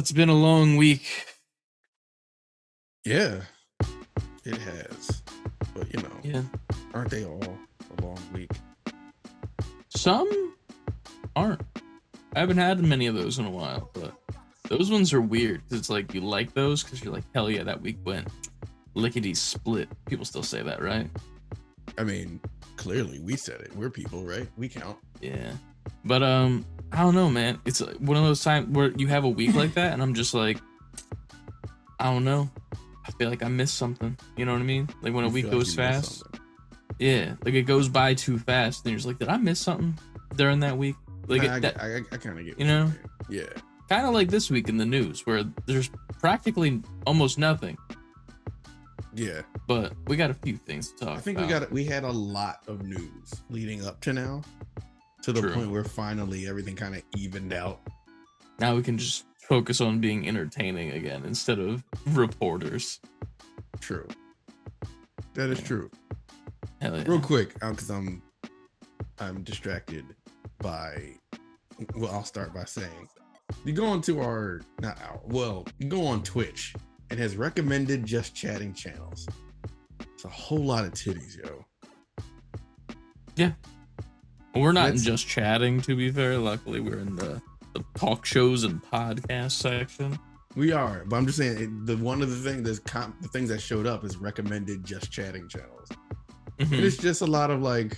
it's been a long week. Yeah, it has. But Yeah. aren't they all a long week? Some aren't. I haven't had many of those in a while, but those ones are weird because it's like you like those because you're like, hell yeah, that week went lickety split. People still say that, right? I mean, clearly we said it. We're people, right? We count. Yeah. But I don't know, man. It's one of those times where you have a week like that, and I'm just like, I don't know. I feel like I missed something. You know what I mean? Like when a week goes fast. Yeah, like it goes by too fast, and you're just like, did I miss something during that week? Like I kind of get, you know, yeah, kind of like this week in the news where there's practically almost nothing. Yeah, but we got a few things to talk about. I think we had a lot of news leading up to now, to the point where finally everything kind of evened out. Now we can just focus on being entertaining again instead of reporters. True. That is true. Hell yeah. Real quick, because I'm distracted by. Well, I'll start by saying, you go onto you go on Twitch. It has recommended just chatting channels. It's a whole lot of titties, yo. Yeah. Well, we're not in just chatting, to be fair. Luckily, we're in the talk shows and podcast section. We are, but I'm just saying one of the things that showed up is recommended just chatting channels. Mm-hmm. And it's just a lot of like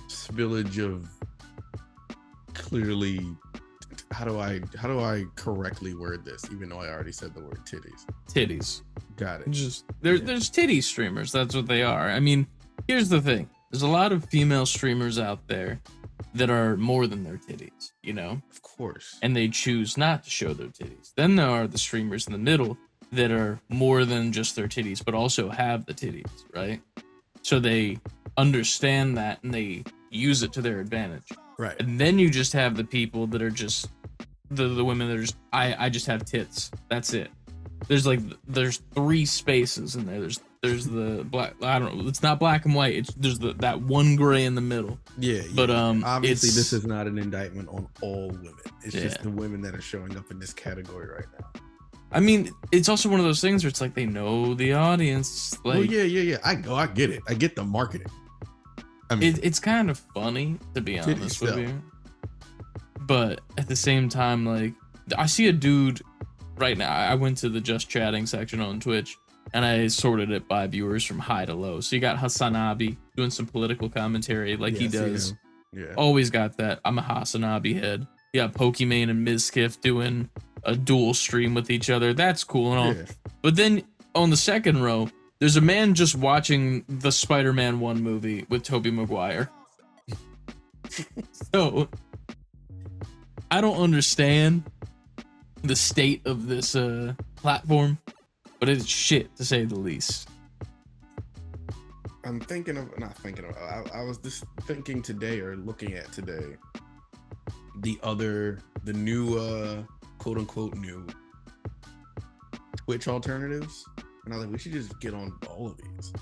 spillage of clearly. How do I correctly word this? Even though I already said the word titties. Titties. Got it. Just there's titty streamers. That's what they are. I mean, here's the thing. There's a lot of female streamers out there that are more than their titties, you know? Of course. And they choose not to show their titties. Then there are the streamers in the middle that are more than just their titties, but also have the titties, right? So they understand that and they use it to their advantage. Right. And then you just have the people that are just the women that are just, I just have tits. That's it. There's three spaces in there. There's the black. I don't know. It's not black and white. There's that one gray in the middle. Yeah. But obviously this is not an indictment on all women. It's just the women that are showing up in this category right now. I mean, it's also one of those things where it's like they know the audience. Like, well, yeah. I get it. I get the marketing. I mean, it's kind of funny, to be honest with you. But at the same time, like, I see a dude right now. I went to the just chatting section on Twitch and I sorted it by viewers from high to low. So you got Hasanabi doing some political commentary like he does. Yeah. Always got that. I'm a Hasanabi head. You got Pokimane and Mizkif doing a dual stream with each other. That's cool and all. Yeah. But then on the second row, there's a man just watching the Spider-Man 1 movie with Tobey Maguire. So I don't understand the state of this platform, but it's shit to say the least. I was just thinking today, or looking at today, the new quote unquote new Twitch alternatives, and I was like, we should just get on all of these.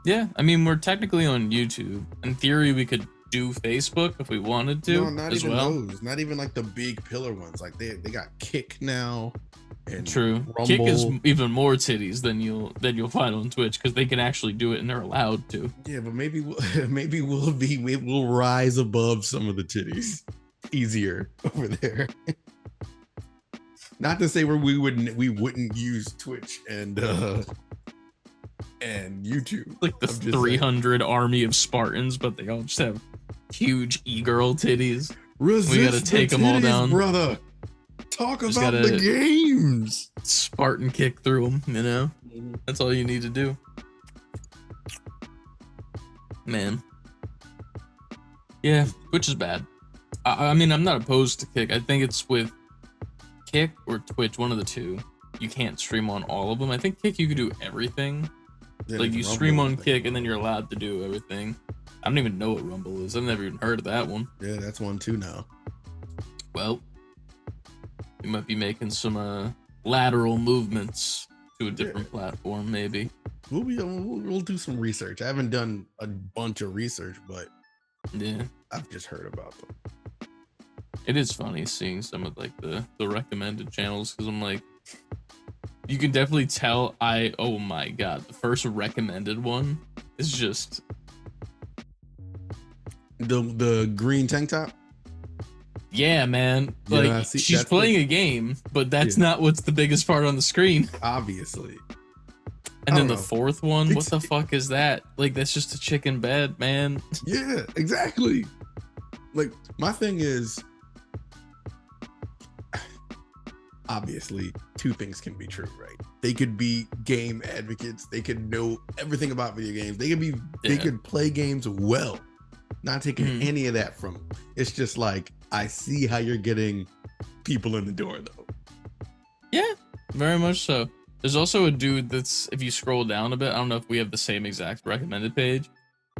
Yeah, I mean, we're technically on YouTube. In theory, we could do Facebook if we wanted to. No, not even those. Not even like the big pillar ones. Like they got Kick now. And True. Rumble. Kick is even more titties than you'll find on Twitch because they can actually do it and they're allowed to. Yeah, but maybe we'll rise above some of the titties easier over there. Not to say we wouldn't use Twitch and YouTube. Like the 300 army of Spartans, but they all just have huge e-girl titties. We gotta take them all down, brother. Talk just about the games. Spartan kick through them, you know? That's all you need to do. Man. Yeah, Twitch is bad. I mean, I'm not opposed to Kick. I think it's with Kick or Twitch, one of the two. You can't stream on all of them. I think Kick, you could do everything. Yeah, like you stream on Kick and then you're allowed to do everything. I don't even know what Rumble is. I've never even heard of that one. Yeah, that's one too now. Well, you might be making some lateral movements to a different platform, maybe. We'll do some research. I haven't done a bunch of research, but yeah, I've just heard about them. It is funny seeing some of like the recommended channels because I'm like, you can definitely tell. Oh my god, the first recommended one is just The green tank top. yeah, man. Yeah, Like I see- she's that's playing a game, but that's Yeah. not what's the biggest part on the screen. Obviously. And I then don't the know. fourth one, what It's- the fuck is that? Like that's just a chicken bed, man. Yeah, exactly. Like my thing is, obviously, two things can be true, right? They could be game advocates. They could know everything about video games. They Yeah. could play games well. Not taking Mhm. any of that from them. It's just like I see how you're getting people in the door, though. Yeah, very much so. There's also a dude that's, if you scroll down a bit, I don't know if we have the same exact recommended page,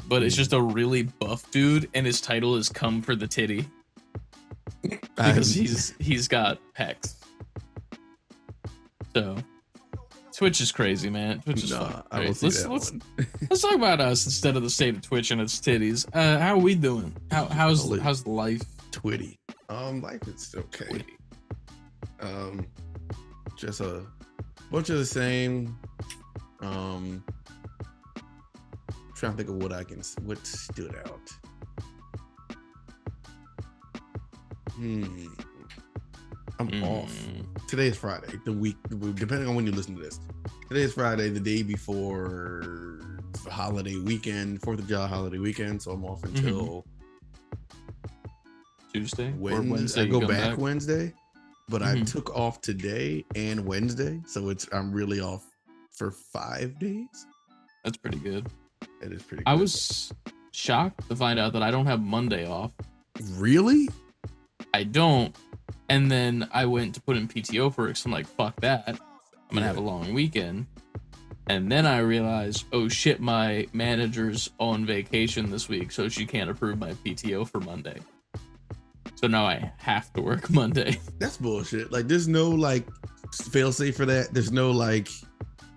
but it's just a really buff dude, and his title is "Come for the Titty" because he's got pecs. So Twitch is crazy, man. Twitch is fucking I don't crazy. see that one. Let's talk about us instead of the state of Twitch and its titties. How are we doing? How's life? T1tty. Life is okay. Just a bunch of the same. Trying to think of what stood out. I'm off. Today is Friday. Depending on when you listen to this. Today is Friday, the day before the holiday weekend, 4th of July holiday weekend. So I'm off until Tuesday or Wednesday. Wednesday. I go you come back Wednesday, but I Mhm. took off today and Wednesday, so I'm really off for 5 days. That's pretty good. It is pretty. I good. was shocked to find out that I don't have Monday off. Really. I don't. And then I went to put in PTO for it. So I'm like, fuck that. I'm gonna have a long weekend. And then I realized, oh shit, my manager's on vacation this week, so she can't approve my PTO for Monday. So now I have to work Monday. That's bullshit. Like, there's no like fail safe for that. There's no like,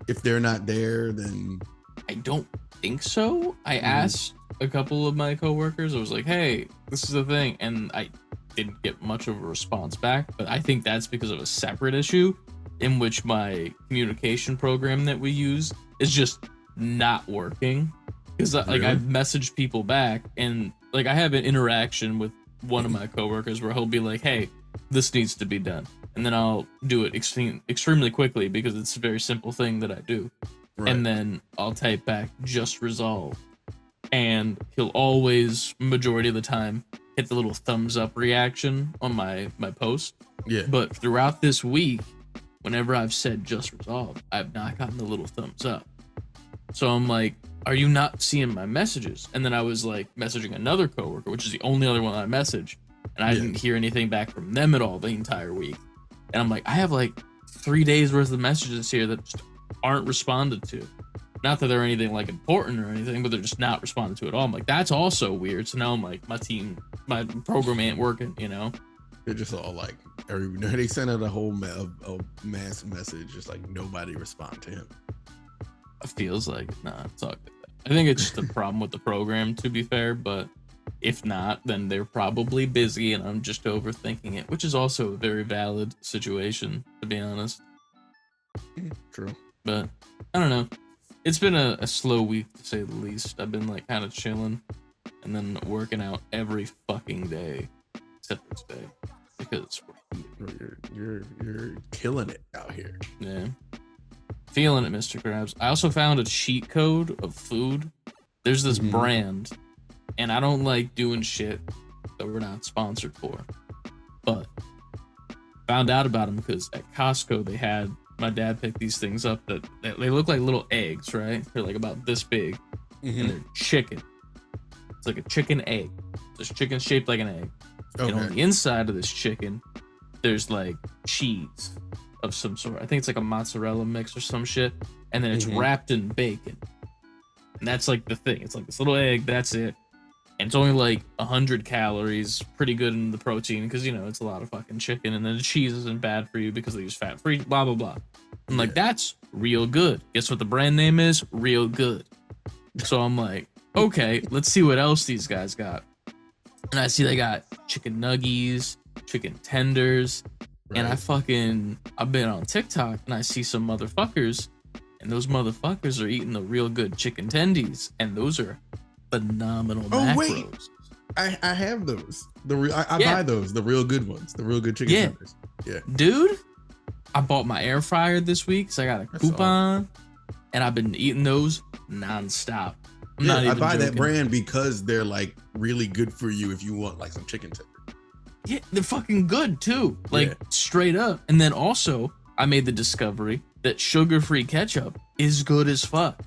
if they're not there, then I don't think so. I asked a couple of my coworkers. I was like, hey, this is the thing. And I didn't get much of a response back, but I think that's because of a separate issue in which my communication program that we use is just not working. Because like I've messaged people back, and like I have an interaction with one of my coworkers where he'll be like, hey, this needs to be done. And then I'll do it extremely quickly because it's a very simple thing that I do. right. And then I'll type back just resolve. And he'll always, majority of the time, hit the little thumbs up reaction on my post. Yeah. But throughout this week, whenever I've said just resolve, I've not gotten the little thumbs up. So I'm like, are you not seeing my messages? And then I was like messaging another coworker, which is the only other one I message, and I didn't hear anything back from them at all the entire week. And I'm like, I have like 3 days worth of messages here that just aren't responded to. Not that they're anything like important or anything, but they're just not responded to at all. I'm like, that's also weird. So now I'm like, my program ain't working, you know? They're just all like, they sent out a whole mass message, just like nobody respond to him. It feels like it. Nah, it's all good. I think it's just a problem with the program, to be fair, but if not, then they're probably busy and I'm just overthinking it, which is also a very valid situation, to be honest. True. But I don't know. It's been a slow week, to say the least. I've been like kind of chilling and then working out every fucking day except this day because You're killing it out here. yeah. Feeling it, Mr. Krabs. I also found a cheat code of food. There's this brand, and I don't like doing shit that we're not sponsored for. But found out about them because at Costco they had my dad picked these things up that they look like little eggs, right? They're like about this big, and they're chicken. It's like a chicken egg. There's chicken shaped like an egg. Okay. And on the inside of this chicken, there's like cheese of some sort. I think it's like a mozzarella mix or some shit. And then it's wrapped in bacon. And that's like the thing. It's like this little egg, that's it. And it's only like 100 calories, pretty good in the protein because, you know, it's a lot of fucking chicken. And then the cheese isn't bad for you because they use fat free, blah, blah, blah. I'm like, that's real good. Guess what the brand name is? Real good. So I'm like, okay, let's see what else these guys got. And I see they got chicken nuggies, chicken tenders. Right. And I've been on TikTok and I see some motherfuckers, and those motherfuckers are eating the real good chicken tendies, and those are phenomenal macros. Wait. I have those. I Yeah. buy those, the real good ones, the real good chicken Yeah. tenders. Yeah. Dude, I bought my air fryer this week, so I got a coupon, and I've been eating those nonstop. I'm not I even buy that joking. brand because they're like really good for you if you want like some chicken tenders. Yeah, they're fucking good too. Like straight up. And then also, I made the discovery that sugar-free ketchup is good as fuck.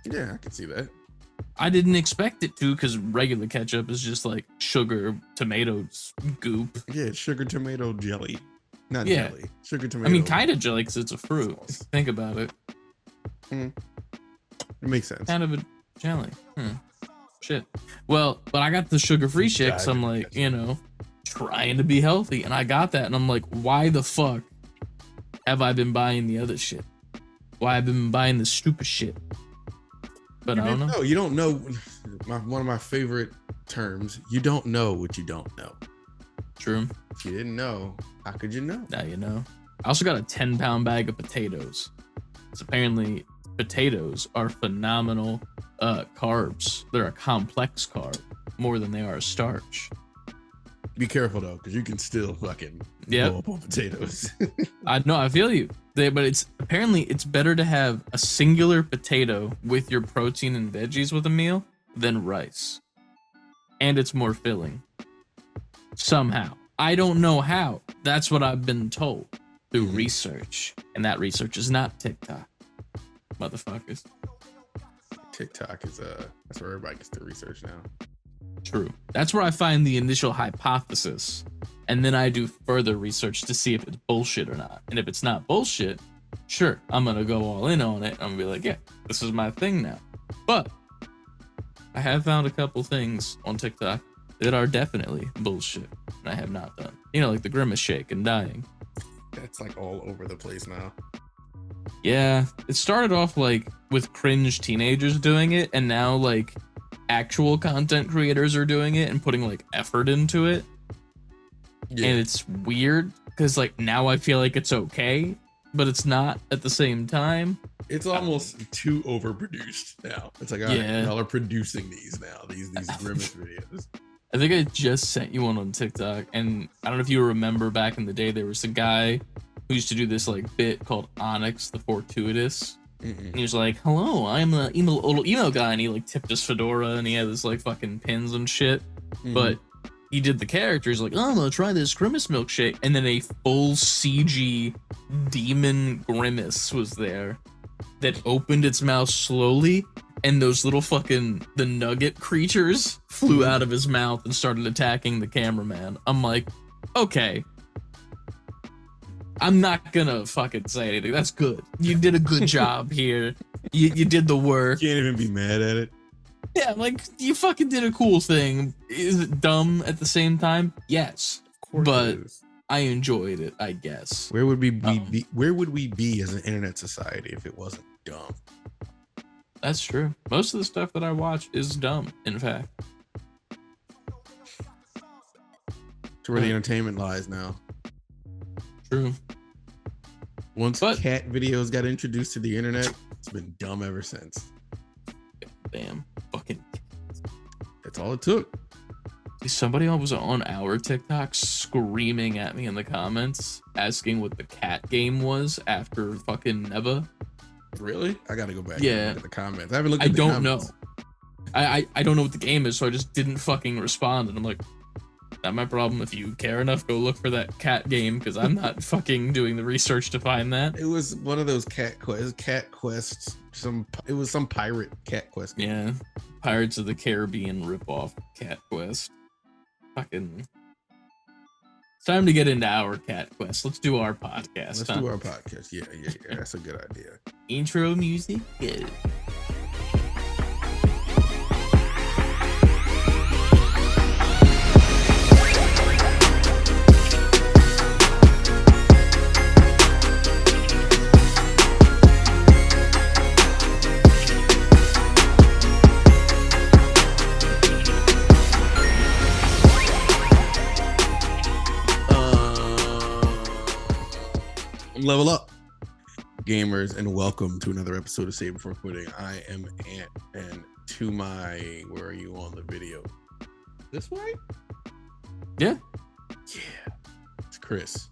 Yeah, I can see that. I didn't expect it to, because regular ketchup is just like sugar, tomatoes, goop. Yeah, it's sugar tomato jelly. Not Yeah. jelly. Sugar tomato. I mean, kind of jelly because it's a fruit. If you think about it. It makes sense. Kind of a jelly. Shit. Well, but I got the sugar-free shit, so I'm like, you know, trying to be healthy. And I got that, and I'm like, why the fuck have I been buying the other shit? Why have I been buying the stupid shit? But I don't know. No, you don't know. One of my favorite terms, you don't know what you don't know. True. If you didn't know, how could you know? Now you know. I also got a 10-pound bag of potatoes. Because apparently potatoes are phenomenal carbs. They're a complex carb more than they are a starch. Be careful though, because you can still fucking blow up on potatoes. I know, I feel you. But it's better to have a singular potato with your protein and veggies with a meal than rice. And it's more filling. Somehow. I don't know how. That's what I've been told through research. And that research is not TikTok. Motherfuckers. TikTok is that's where everybody gets their research now. True. That's where I find the initial hypothesis. And then I do further research to see if it's bullshit or not. And if it's not bullshit, sure, I'm going to go all in on it. I'm going to be like, yeah, this is my thing now. But I have found a couple things on TikTok that are definitely bullshit. And I have not done. You know, like the grimace shake and dying. That's like all over the place now. Yeah. It started off like with cringe teenagers doing it. And now like actual content creators are doing it and putting like effort into it. Yeah. And it's weird because like now I feel like it's okay, but it's not at the same time. It's almost too overproduced now. It's like, all right, y'all are producing these now, these grimace videos. I think I just sent you one on TikTok, and I don't know if you remember back in the day, there was a guy who used to do this like bit called Onyx the Fortuitous. And he was like, hello, I'm a little emo guy, and he like tipped his fedora and he had this like fucking pins and shit. But he did the characters like, oh, I'm gonna try this grimace milkshake, and then a full CG demon grimace was there that opened its mouth slowly, and those little fucking the nugget creatures flew out of his mouth and started attacking the cameraman. I'm like, okay, I'm not gonna fucking say anything. That's good. You did a good job here. You did the work. Can't even be mad at it. Yeah, like, you fucking did a cool thing. Is it dumb at the same time? Yes. Of course but it is. I enjoyed it, I guess. Where would we be? Where would we be as an internet society if it wasn't dumb? That's true. Most of the stuff that I watch is dumb, in fact. It's where the entertainment lies now. True. Once cat videos got introduced to the internet, it's been dumb ever since. Damn. Fucking. That's all it took. Somebody was on our TikTok screaming at me in the comments, asking what the cat game was after fucking Neva. Really? I gotta go back Yeah. and look at the comments. I haven't looked at the don't comments. know. I don't know what the game is, so I just didn't fucking respond. And I'm like, not my problem. If you care enough, go look for that cat game, because I'm not fucking doing the research to find that. It was one of those cat quests. It was some pirate cat quest game. Yeah. Pirates of the Caribbean ripoff cat quest. Fucking. It's time to get into our cat quest. Let's do our podcast. Let's do our podcast. Yeah. That's a good idea. Intro music. Good. Level up, gamers, and welcome to another episode of Save Before Quitting. I am Ant, and to my, where are you on the video? This way? Yeah. Yeah. It's Chris.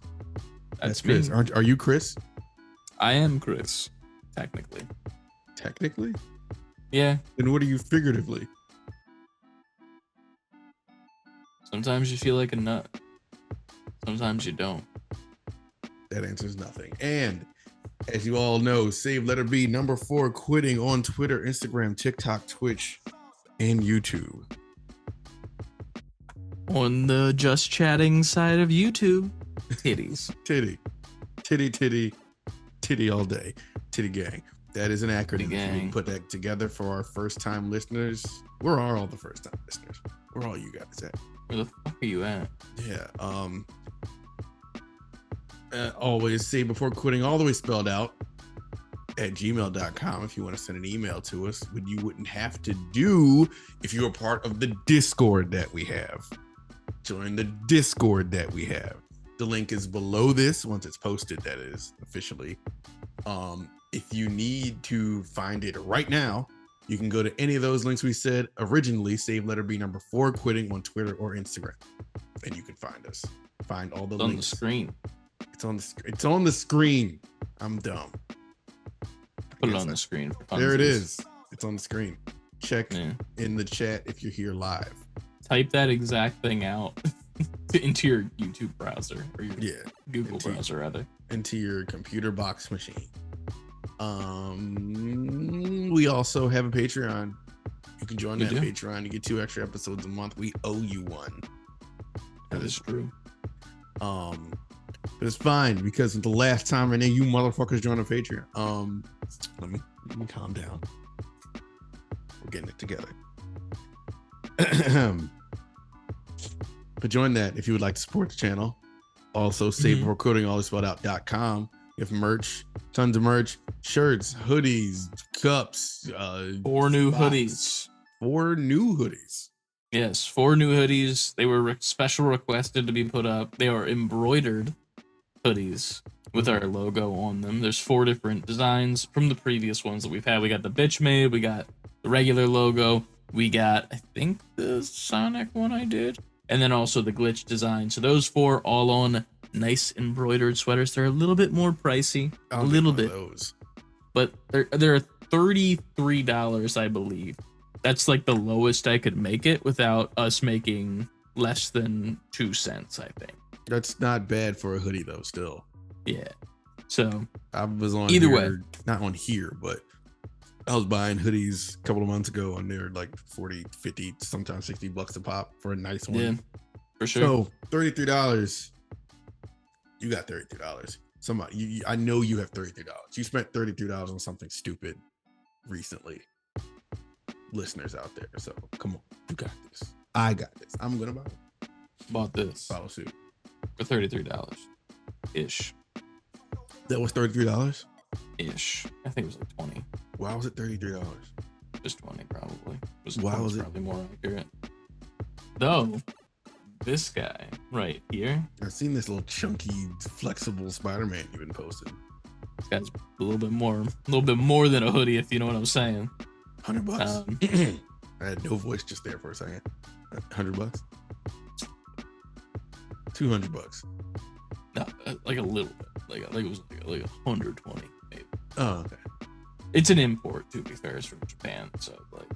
That's Chris. me. Are you Chris? I am Chris, technically. Technically? Yeah. And what are you figuratively? Sometimes you feel like a nut. Sometimes you don't. That answers nothing. And as you all know, save letter B number 4 quitting on Twitter, Instagram, TikTok, Twitch, and YouTube. On the just chatting side of YouTube, titties. Titty all day. Titty gang. That is an acronym. Gang. We can put that together for our first time listeners. Where are all the first time listeners? Where are all you guys at? Where the fuck are you at? Yeah. Always save before quitting, all the way spelled out, at gmail.com if you want to send an email to us, what you wouldn't have to do if you were part of the Discord that we have. Join the Discord that we have. The link is below this once it's posted, that is officially. If you need to find it right now, you can go to any of those links we said originally, save letter B number 4 quitting on Twitter or Instagram, and you can find us. Find all the It's on links the screen. It's on the screen. I'm dumb. Put it on the screen. There it is. It's on the screen. Check Yeah. in the chat if you're here live. Type that exact thing out into your YouTube browser or your Yeah. Google browser, rather. Into your computer box machine. We also have a Patreon. You can join We that do. Patreon to get 2 extra episodes a month. We owe you one. That is true. But it's fine because the last time I know you motherfuckers joined a Patreon. Let me calm down. We're getting it together. But join that if you would like to support the channel. Also, savebeforequitting.com. You have merch, tons of merch, shirts, hoodies, cups. 4 new spots. hoodies. 4 new hoodies. Yes, 4 new hoodies. They were special requested to be put up. They are embroidered hoodies with our logo on them. There's 4 different designs from the previous ones that we've had. We got the bitch made, we got the regular logo, we got, I think, the Sonic one I did, and then also the glitch design. So those 4 all on nice embroidered sweaters. They're a little bit more pricey, a little bit, but they're $33, I believe. That's like the lowest I could make it without us making less than 2 cents, I think. That's not bad for a hoodie though, still. Yeah. So I was on either here, way, not on here, but I was buying hoodies a couple of months ago and they're like 40, 50, sometimes $60 a pop for a nice one. yeah, for sure. So $33. You got $33. Somebody, I know you have $33. You spent $33 on something stupid recently. Listeners out there, so come on, you got this. I got this. I'm gonna buy it. Bought this Follow suit for $33 ish. That was $33. Ish. I think it was like 20. Why was it $33? Just 20 probably. Why was it? Probably more accurate. Though this guy right here, I've seen this little chunky, flexible Spider-Man you've been posting. this guy's a little bit more than a hoodie, if you know what I'm saying. $100. I had no voice just there for a second. $100. $200. No, like a little bit. Like it was like 120 maybe. Oh, okay. It's an import, to be fair. It's from Japan, so like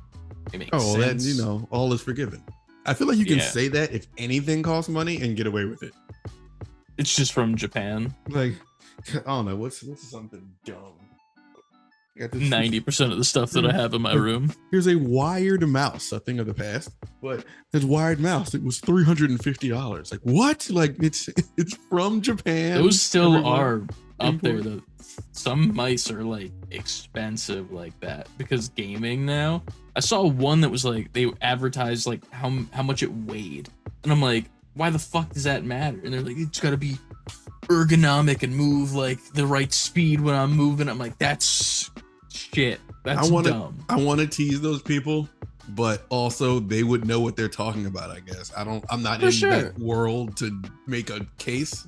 it makes Oh, sense. that all is forgiven. I feel like you can Yeah. say that if anything costs money and get away with it. It's just from Japan. Like, I don't know, what's something dumb? I got this- 90% of the stuff that I have in my room. Here's a wired mouse, a thing of the past, but this wired mouse, it was $350. Like, what? Like, it's from Japan. Those still Everyone- are up there. import. Some mice are like expensive like that because gaming now. I saw one that was like they advertised like how much it weighed, and I'm like, why the fuck does that matter? And they're like, it's got to be ergonomic and move like the right speed when I'm moving. I'm like, that's shit. That's dumb. I want to tease those people, but also they would know what they're talking about. I guess I'm not For in sure. that world to make a case.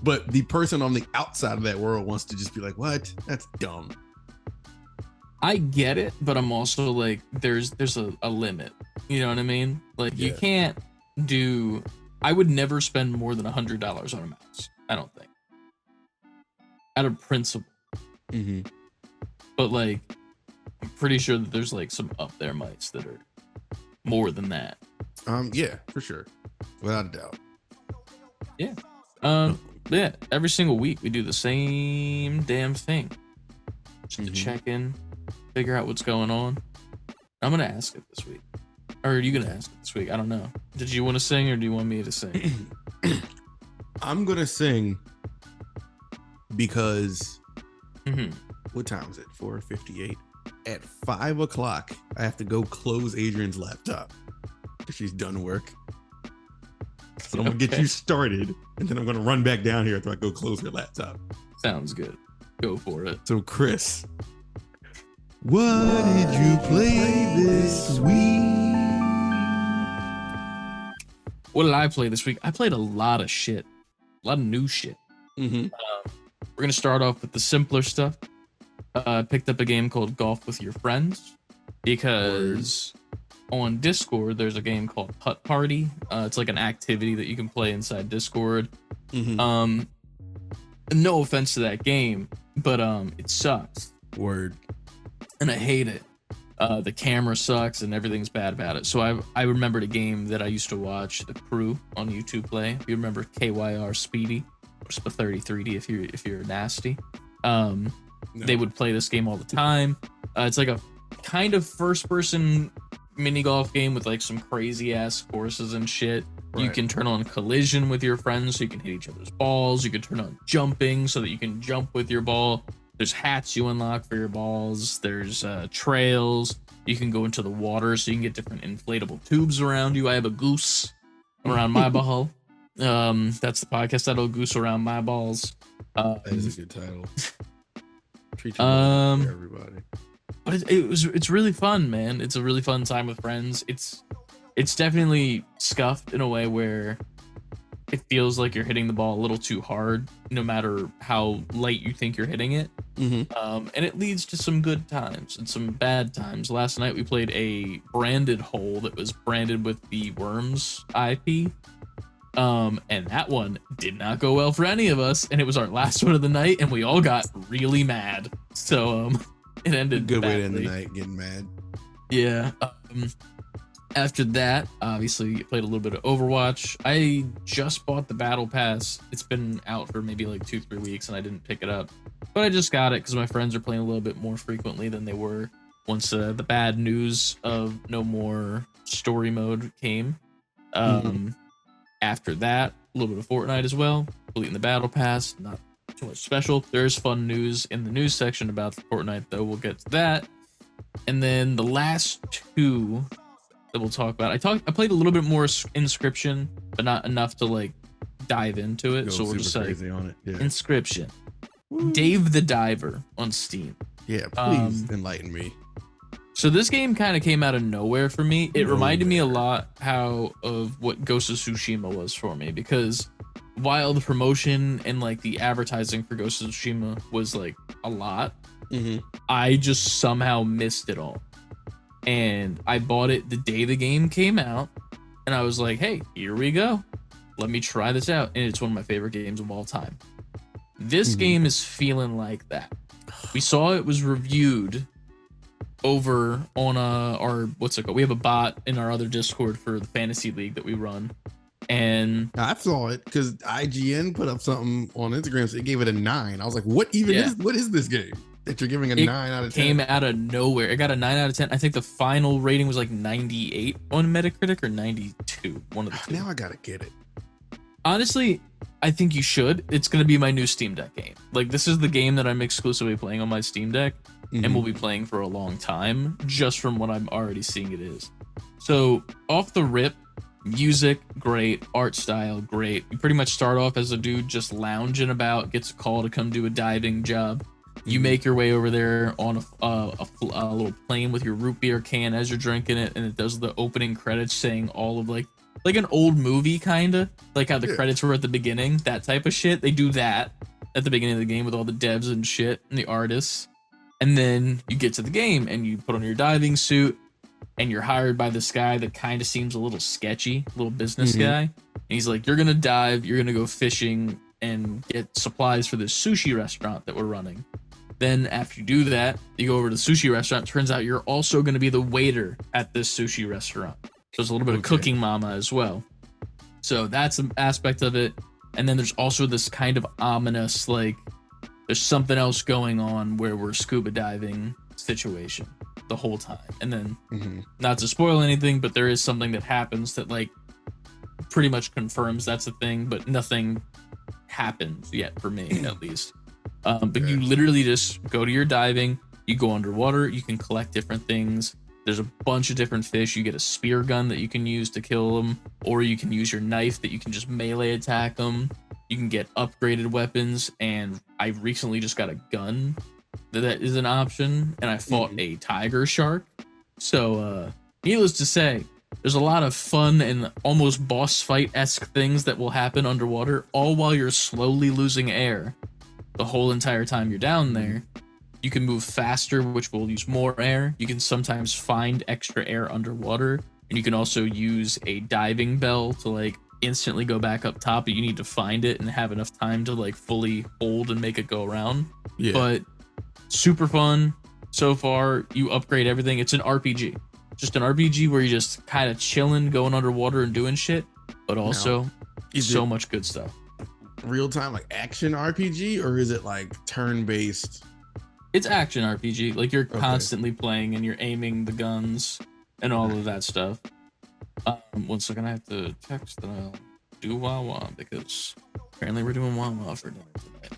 But the person on the outside of that world wants to just be like, what? That's dumb. I get it, but I'm also like, there's a limit. You know what I mean? Like, you can't do. I would never spend more than $100 on a mouse. I don't think. Out of principle. Mm-hmm. But like, I'm pretty sure that there's like some up there mice that are more than that. Yeah, for sure, without a doubt. Yeah. Yeah. Every single week we do the same damn thing, just to check in, figure out what's going on. I'm gonna ask it this week, or are you gonna ask it this week? I don't know. Did you want to sing, or do you want me to sing? I'm gonna sing because Mm-hmm. what time is it? 4:58. At 5 o'clock, I have to go close Adrian's laptop because she's done work. So I'm gonna get you started, and then I'm gonna run back down here after I go close her laptop. Sounds good. Go for it. So Chris, what did you play this week? What did I play this week? I played a lot of shit, a lot of new shit. Mm-hmm. We're gonna start off with the simpler stuff. I picked up a game called Golf with Your Friends because on Discord there's a game called T1tty. It's like an activity that you can play inside Discord. Mm-hmm. No offense to that game, but it sucks. Word. And I hate it. The camera sucks and everything's bad about it. So I remembered a game that I used to watch The Crew on YouTube play. If you remember KYR Speedy or Sp33D if you're nasty. No. They would play this game all the time. It's like a kind of first-person mini golf game with like some crazy-ass courses and shit. Right. You can turn on collision with your friends so you can hit each other's balls. You can turn on jumping so that you can jump with your ball. There's hats you unlock for your balls. There's trails. You can go into the water so you can get different inflatable tubes around you. I have a goose around my ball. That's the podcast title, Goose Around My Balls. That is a good title. Treat you well for everybody. But it's really fun, man. It's a really fun time with friends. It's definitely scuffed in a way where it feels like you're hitting the ball a little too hard, no matter how light you think you're hitting it. Mm-hmm. And it leads to some good times and some bad times. Last night we played a branded hole that was branded with the Worms IP. And that one did not go well for any of us, and it was our last one of the night, and we all got really mad. So it ended good badly. way to end the night, getting mad. Yeah. After that, obviously played a little bit of Overwatch. I just bought the Battle Pass. It's been out for maybe like 2-3 weeks, and I didn't pick it up, but I just got it because my friends are playing a little bit more frequently than they were once the bad news of no more story mode came. After that, a little bit of Fortnite as well, completing the Battle Pass, not too much special. There's fun news in the news section about Fortnite, though. We'll get to that. And then the last two that we'll talk about, I played a little bit more Inscription, but not enough to like dive into it. Go so we'll just say crazy on it. Yeah. Inscription. Woo. Dave the Diver on Steam. Yeah, please enlighten me. So this game kind of came out of nowhere for me. It reminded me a lot of what Ghost of Tsushima was for me, because while the promotion and like the advertising for Ghost of Tsushima was like a lot, I just somehow missed it all. And I bought it the day the game came out, and I was like, hey, here we go. Let me try this out. And it's one of my favorite games of all time. This game is feeling like that. We saw it was reviewed over on our what's it called? We have a bot in our other Discord for the fantasy league that we run, and I saw it because IGN put up something on Instagram, so it gave it a 9. I was like, what is this game that you're giving a 9 out of 10? Came out of nowhere. It got a 9 out of 10. I think the final rating was like 98 on Metacritic or 92, one of the two. Now I gotta get it. Honestly, I think you should. It's gonna be my new Steam Deck game. Like, this is the game that I'm exclusively playing on my Steam Deck. And we'll be playing for a long time, just from what I'm already seeing it is. So off the rip, music great, art style great. You pretty much start off as a dude just lounging about, gets a call to come do a diving job, You make your way over there on a little plane with your root beer can as you're drinking it, and it does the opening credits saying all of like an old movie kind of like how the credits were at the beginning, that type of shit. They do that at the beginning of the game with all the devs and shit and the artists. And then you get to the game and you put on your diving suit and you're hired by this guy that kind of seems a little sketchy, little business guy. And he's like, you're going to dive, you're going to go fishing and get supplies for this sushi restaurant that we're running. Then after you do that, you go over to the sushi restaurant. Turns out you're also going to be the waiter at this sushi restaurant. So there's a little bit of cooking mama as well. So that's an aspect of it. And then there's also this kind of ominous, like, there's something else going on where we're scuba diving situation the whole time. And then, not to spoil anything, but there is something that happens that, like, pretty much confirms that's a thing, but nothing happens yet for me, at least. But you literally just go to your diving, you go underwater, you can collect different things. There's a bunch of different fish. You get a spear gun that you can use to kill them, or you can use your knife that you can just melee attack them. You can get upgraded weapons, and I recently just got a gun that is an option, and I fought a tiger shark. So, needless to say, there's a lot of fun and almost boss fight-esque things that will happen underwater, all while you're slowly losing air the whole entire time you're down there. You can move faster, which will use more air. You can sometimes find extra air underwater, and you can also use a diving bell to like instantly go back up top, but you need to find it and have enough time to like fully hold and make it go around. But super fun so far. You upgrade everything. It's an RPG, just an RPG where you're just kind of chilling, going underwater and doing shit, but also so much good stuff. Real time, like action RPG, or is it like turn based? It's action RPG. Like you're constantly playing and you're aiming the guns and all of that stuff. 1 second, I have to text that I'll do Wawa because apparently we're doing Wawa for dinner tonight.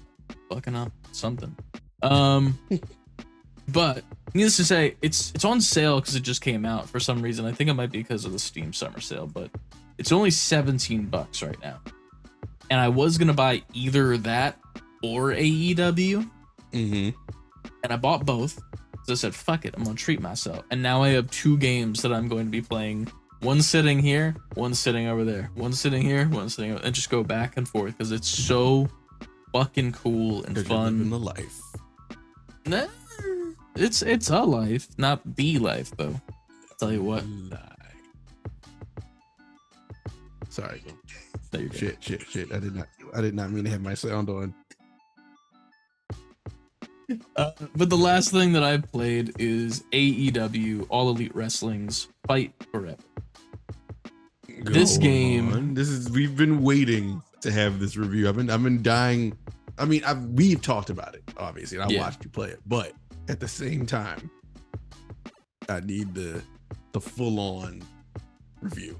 Fucking up something. But needless to say, it's on sale because it just came out for some reason. I think it might be because of the Steam summer sale, but it's only $17 right now. And I was gonna buy either that or AEW. And I bought both. So I said, fuck it, I'm gonna treat myself. And now I have 2 games that I'm going to be playing. One sitting here, one sitting over there. One sitting here, one sitting over, and just go back and forth because it's so fucking cool and fun. Living the life. Nah, it's a life, not the life though. I'll tell you what. Sorry. No, you're good. Shit. I did not mean to have my sound on. But the last thing that I've played is AEW, All Elite Wrestling's Fight Forever. This game, we've been waiting to have this review. I've been dying. I mean, we've talked about it obviously, and I watched you play it, but at the same time, I need the full on review.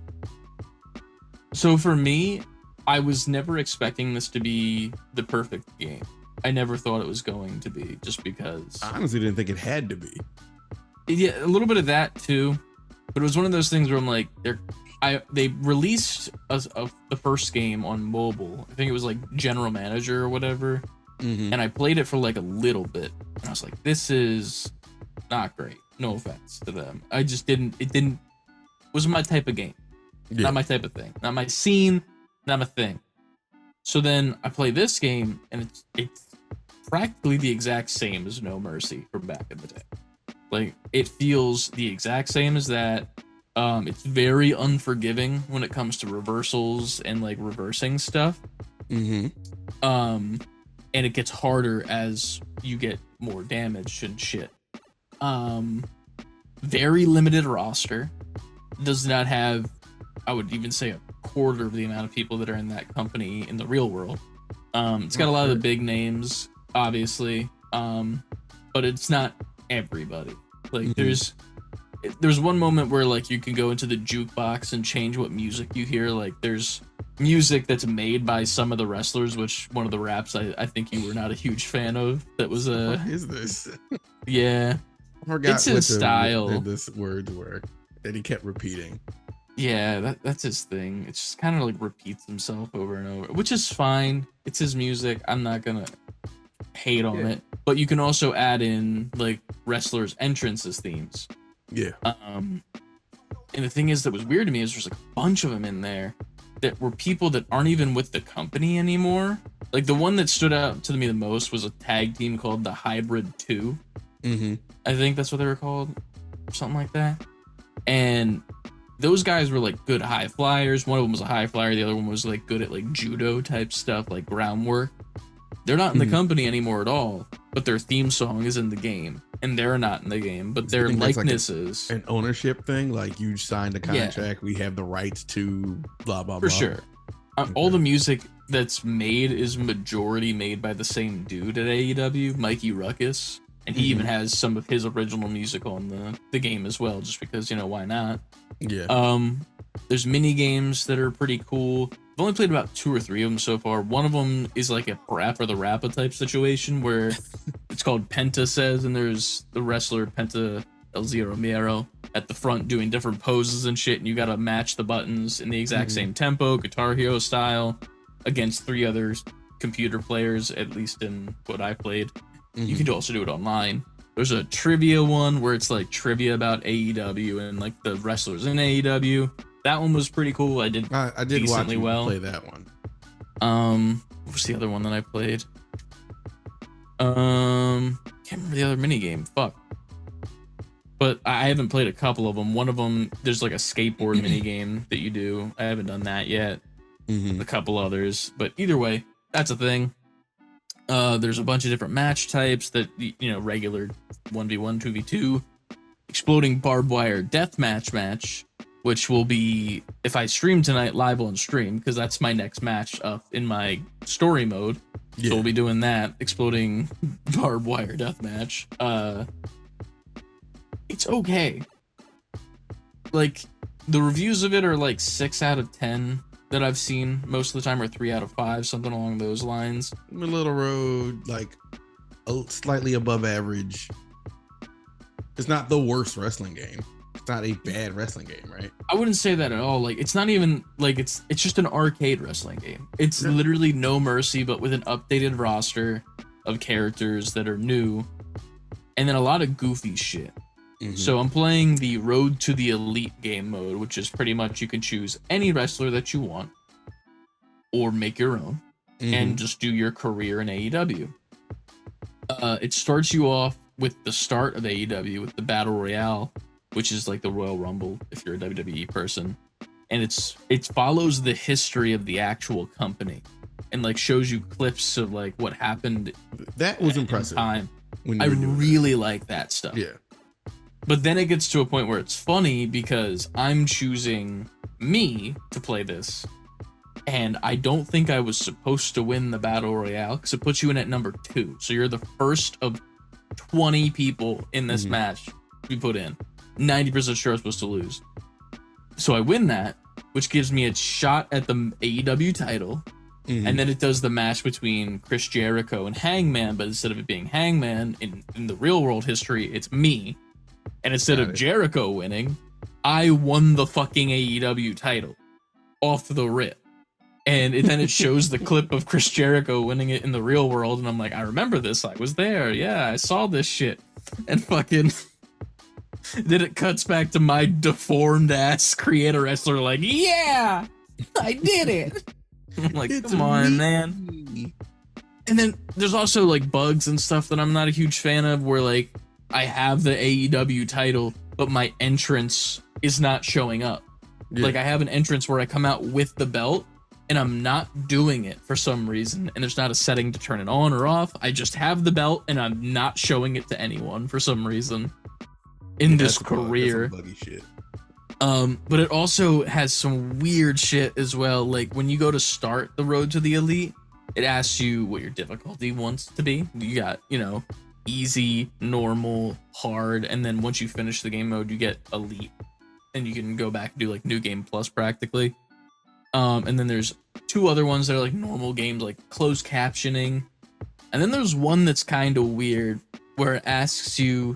So for me, I was never expecting this to be the perfect game. I never thought it was going to be, just because I honestly didn't think it had to be. Yeah, a little bit of that too, but it was one of those things where I'm like, they released the first game on mobile. I think it was like General Manager or whatever, and I played it for like a little bit, and I was like, this is not great. No offense to them. I just it wasn't my type of game. Not my type of thing. Not my scene. Not my thing. So then I play this game, and it's practically the exact same as No Mercy from back in the day. Like, it feels the exact same as that. It's very unforgiving when it comes to reversals and like reversing stuff. And it gets harder as you get more damage and shit. Very limited roster. Does not have, I would even say, a quarter of the amount of people that are in that company in the real world. It's got a lot of the big names, obviously, but it's not everybody. Like, there's one moment where like you can go into the jukebox and change what music you hear. Like, there's music that's made by some of the wrestlers, which one of the raps I think you were not a huge fan of. That was what is this? Yeah, I forgot it's his style. This words were that he kept repeating. Yeah, that's his thing. It's just kind of like repeats himself over and over, which is fine. It's his music. I'm not gonna hate on Yeah. it. But you can also add in like wrestlers' entrances themes. Yeah. And the thing is that was weird to me is there's like a bunch of them in there that were people that aren't even with the company anymore. Like the one that stood out to me the most was a tag team called the Hybrid 2. Mm-hmm. I think that's what they were called, or something like that. And those guys were like good high flyers. One of them was a high flyer. The other one was like good at like judo type stuff, like groundwork. They're not in the company anymore at all, but their theme song is in the game, and they're not in the game, but their likenesses. Like an ownership thing, like you signed a contract, we have the rights to blah blah blah. For sure. All the music that's made is majority made by the same dude at AEW, Mikey Ruckus, and he even has some of his original music on the game as well, just because, you know, why not? Yeah. There's mini games that are pretty cool. I've only played about 2 or 3 of them so far. One of them is like a Parappa the Rappa type situation where it's called Penta Says, and there's the wrestler Penta El Zero Romero at the front doing different poses and shit, and you gotta match the buttons in the exact same tempo, Guitar Hero style, against 3 other computer players, at least in what I played. You can also do it online. There's a trivia one where it's like trivia about AEW and like the wrestlers in AEW. That one was pretty cool. I did decently watch you play that one. What was the other one that I played? Can't remember the other mini game. Fuck. But I haven't played a couple of them. One of them, there's like a skateboard mini game that you do. I haven't done that yet. A couple others, but either way, that's a thing. There's a bunch of different match types that, you know, regular 1v1, 2v2, exploding barbed wire deathmatch match, which will be, if I stream tonight, live on stream, because that's my next match up in my story mode. So we'll be doing that, exploding barbed wire deathmatch. It's okay. Like, the reviews of it are like 6 out of 10 that I've seen most of the time, or 3 out of 5, something along those lines. Middle of the road, like slightly above average. It's not the worst wrestling game. It's not a bad wrestling game, right? I wouldn't say that at all. Like, it's not even like it's just an arcade wrestling game. It's literally No Mercy, but with an updated roster of characters that are new, and then a lot of goofy shit. So I'm playing the Road to the Elite game mode, which is pretty much you can choose any wrestler that you want or make your own and just do your career in AEW. It starts you off with the start of AEW with the Battle Royale, which is like the Royal Rumble if you're a WWE person. And it follows the history of the actual company and like shows you clips of like what happened. That was impressive. Time. I really like that stuff. Yeah. But then it gets to a point where it's funny because I'm choosing me to play this, and I don't think I was supposed to win the Battle Royale because it puts you in at number 2. So you're the first of 20 people in this match to be put in. 90% sure I was supposed to lose. So I win that, which gives me a shot at the AEW title. And then it does the match between Chris Jericho and Hangman, but instead of it being Hangman, in the real world history, it's me. And instead of Jericho winning, I won the fucking AEW title off the rip. And then it shows the clip of Chris Jericho winning it in the real world. And I'm like, I remember this. I was there. Yeah, I saw this shit. And fucking then it cuts back to my deformed ass creator wrestler like, yeah, I did it. I'm like, come on, man. And then there's also like bugs and stuff that I'm not a huge fan of where like I have the AEW title, but my entrance is not showing up. Like I have an entrance where I come out with the belt and I'm not doing it for some reason. And there's not a setting to turn it on or off. I just have the belt and I'm not showing it to anyone for some reason in this career. That's buggy shit. But it also has some weird shit as well. Like when you go to start the Road to the Elite, it asks you what your difficulty wants to be. You got, you know, easy, normal, hard, and then once you finish the game mode, you get Elite, and you can go back and do like New Game Plus practically. And then there's 2 other ones that are like normal games, like closed captioning, and then there's one that's kind of weird where it asks you